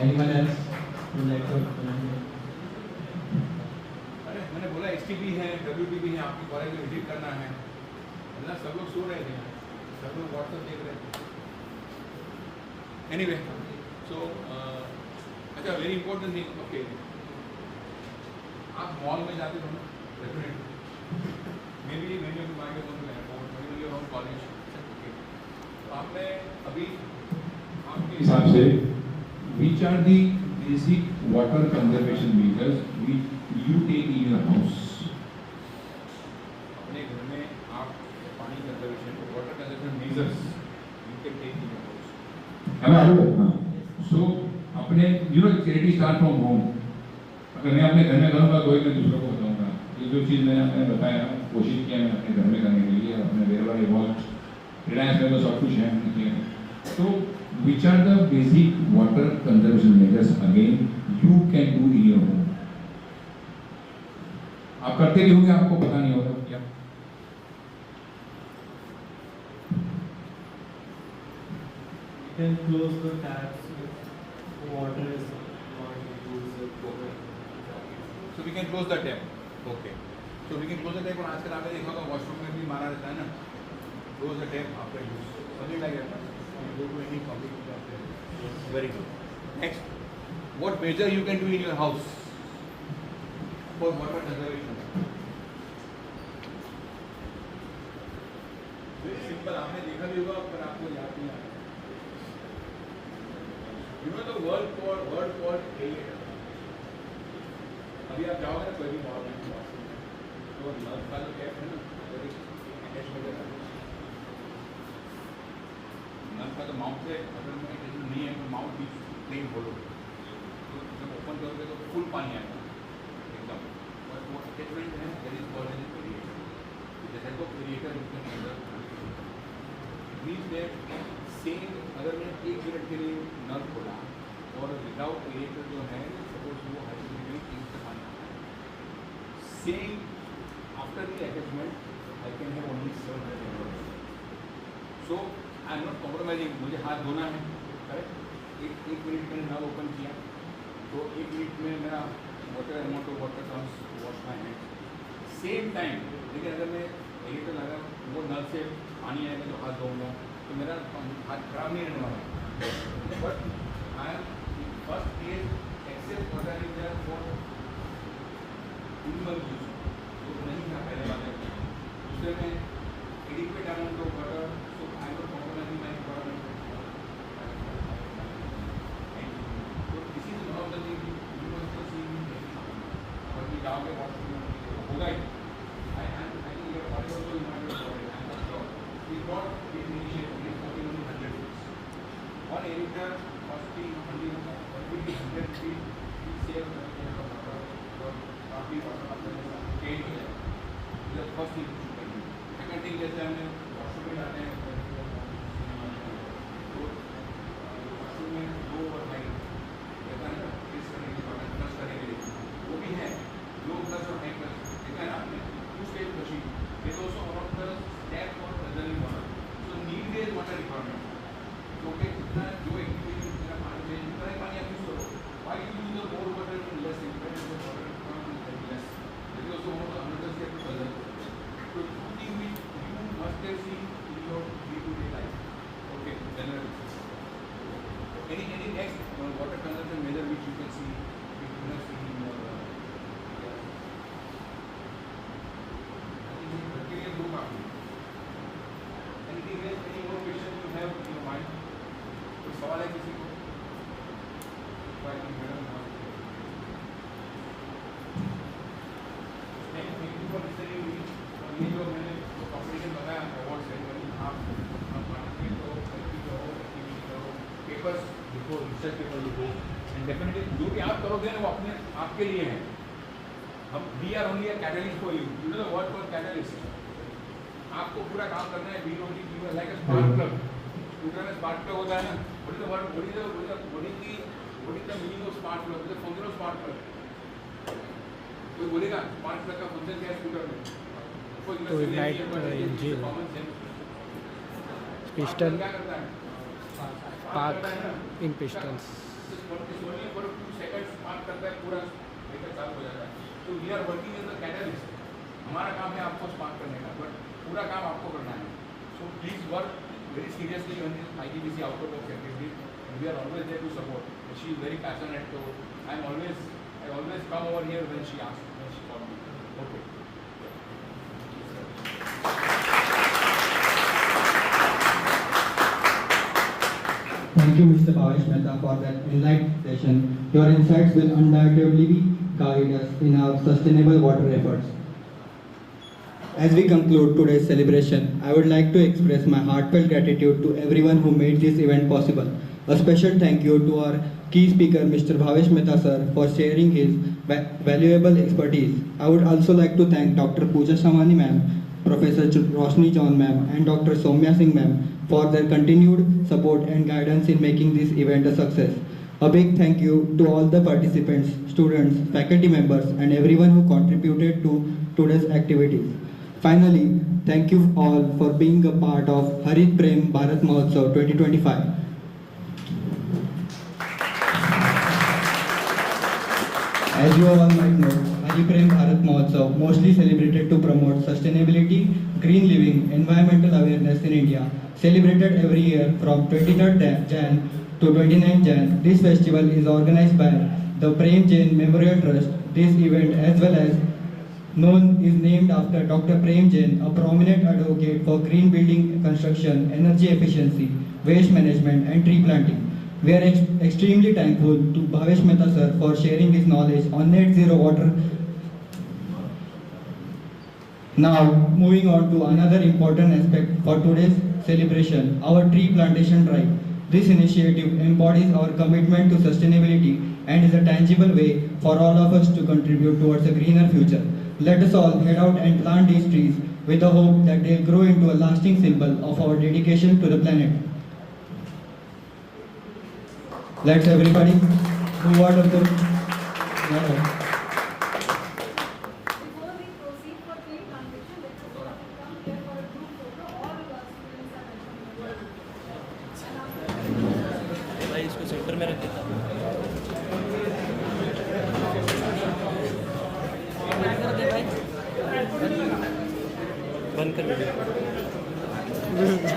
Anyone else would like to comment? अरे मैंने बोला STB है, WTB है, आपकी कॉलेज में विजिट करना है. मतलब सब लोग सो रहे थे, सब लोग व्हाट्सएप देख रहे थे. एनीवे सो अच्छा वेरी इंपॉर्टेंट थिंग. ओके आप मॉल में जाते हो ना डेफिनेटली. मे बी मैंने भी मांगे बोल रहे हैं और कॉलेज. तो आपने अभी आपके हिसाब से which are the basic water conservation measures which you take in your house? अपने घर में आप पानी conservation water conservation measures you can take in your house. Am I audible? So अपने चैरिटी स्टार्ट फ्रॉम होम। अगर मैं अपने घर में करूँगा तो मैं दूसरों को बताऊँगा। ये जो चीज़ मैंने बताया, कोशिश किया मैं अपने घर में करने के लिए, अपने वेयर इवॉल्व रिलायंस में तो सब कुछ है किया। तो which are the basic water conservation measures again you can do in your home? आप करते भी होंगे, आपको पता नहीं होगा क्या। You can close the taps if water is not used. So we can close the tap. Okay. So we can close the tap. और आजकल आपने देखा होगा वॉशरूम में भी मारा रहता है ना, close the tap after use. Something like that. You go to any public after. Very good. Next, what measure you can do in your house for water conservation? Very simple. आपने देखा भी होगा पर आपको याद नहीं आ रहा. You know the word called aerator. अभी आप जाओगे ना कोई भी मॉल में तो नल का जो टैप है ना, अटैच हो जाता है। नल का जो माउथ है, अगर में अटैच नहीं है तो माउथ भी प्लेन होलो, तो जब ओपन करोगे तो फुल पानी आएगा एकदम। और वो अटैचमेंट है दैट इज कॉल्ड एज एरिएटर। जैसे को एरिएटर उसके अंदर मीन्स दैट सेम अगर मैं 1 मिनट के लिए नल खोला और विदाउट एरिएटर जो है सपोज वो 100 डिग्री से पानी आता है, same after the attachment I can have only 700 ml. So I am not compromising, मुझे हाथ धोना है करेक्ट, एक मिनट मैंने नल ओपन किया तो 1 मिनट में मेरा water amount of water comes to wash my hand same time. लेकिन अगर मैं एरिएटर लगा वो नल से पानी आएगा तो हाथ धोऊंगा तो मेरा हाथ खराब नहीं रहने वाला। But I am first case except water is there for human use, तो नहीं था पहले वाले। दूसरे में adequate amount of water, so I am not compromising my environment. तो this is one of the thing you must see और भी जाओगे वॉशरूम होगा ही। आई थिंक ये water also in my body I am not sure we got this initiative is for 100 rupees one aerator costing only 100 rupees save काफी change हो जाएगा। ये फर्स्ट थिंग सेकंड थिंग जैसे हमने वॉशरूम में जाते हैं तो वॉशरूम में लो और हाई रहता है ना, प्रेस करने के बाद प्लस करने के लिए वो भी है, लो प्लस और हाई प्लस देखा है ना आपने, 2 स्टेज मशीन। ये तो also one of the step for conserving water. So need is water requirement, क्योंकि जितना जो एक्टिविटी जितना पानी चाहिए उतना ही पानी आप यूज करो। Why you use the more water and less independent of water requirement and less? That is also one of the another step to conserve. So two things which you must have seen in your day-to-day life. Okay, general. Any next water consumption measure which you can see, which you have seen in your I think this criteria look after. Anything else? Any more questions you have in your mind? कोई सवाल है किसी को? Thank you for listening me. और ये जो मैंने competition बताया अवार्ड सेरेमनी, आप पार्टिसिपेट करो, एक्टिविटी करो, पेपर्स लिखो, रिसर्च पेपर लिखो एंड डेफिनेटली जो भी आप करोगे ना वो अपने आपके लिए है। हम we are only a catalyst for you, you know the word for catalyst. आपको पूरा काम करना है, we only give like a spark plug. Scooter में स्पार्क प्लग होता है ना, what is the word, what is the meaning of spark plug? What is the function of spark plug? कोई बोलेगा spark plug का फंक्शन क्या है scooter में? To ignite engine. Piston. क्या करता है? Spark in pistons. only for 2 seconds spark करता है, पूरा vehicle चालू हो जाता है। तो we are working as a catalyst. हमारा काम है आपको spark करने का, but पूरा काम आपको करना है। So please work very seriously on this IGBC out of box activity. We are always there to support. She is very passionate, so I always come over here when she asks, when she calls me. Okay. Thank you, Mr. Bhavesh Mehta, for that enlightening session. Your insights will undoubtedly guide us in our sustainable water efforts. As we conclude today's celebration, I would like to express my heartfelt gratitude to everyone who made this event possible. A special thank you to our key speaker, Mr. Bhavesh Mehta sir, for sharing his valuable expertise. I would also like to thank Dr. Pooja Shamani ma'am, Professor Roshni John ma'am, and Dr. Soumya Singh ma'am for their continued support and guidance in making this event a success. A big thank you to all the participants, students, faculty members, and everyone who contributed to today's activities. Finally, thank you all for being a part of Harit Prem Bharat Mahotsav 2025. As you all might know, Harit Prem Bharat Mahotsav, mostly celebrated to promote sustainability, green living, environmental awareness in India, celebrated every year from 23rd Jan to 29th Jan. This festival is organized by the Prem Jain Memorial Trust. This event, as well as known, is named after Dr. Prem Jain, a prominent advocate for green building construction, energy efficiency, waste management, and tree planting. We are extremely thankful to Bhavesh Mehta sir for sharing his knowledge on net zero water. Now, moving on to another important aspect for today's celebration, our tree plantation drive. This initiative embodies our commitment to sustainability and is a tangible way for all of us to contribute towards a greener future. Let us all head out and plant these trees with the hope that they'll grow into a lasting symbol of our dedication to the planet. Let's everybody move out of the... Before we proceed for tree plantation, let us all come here for a group photo. All the students are mentioned. भाई इसको centre में रख देता हूँ। बंद कर दे भाई, बंद कर दे।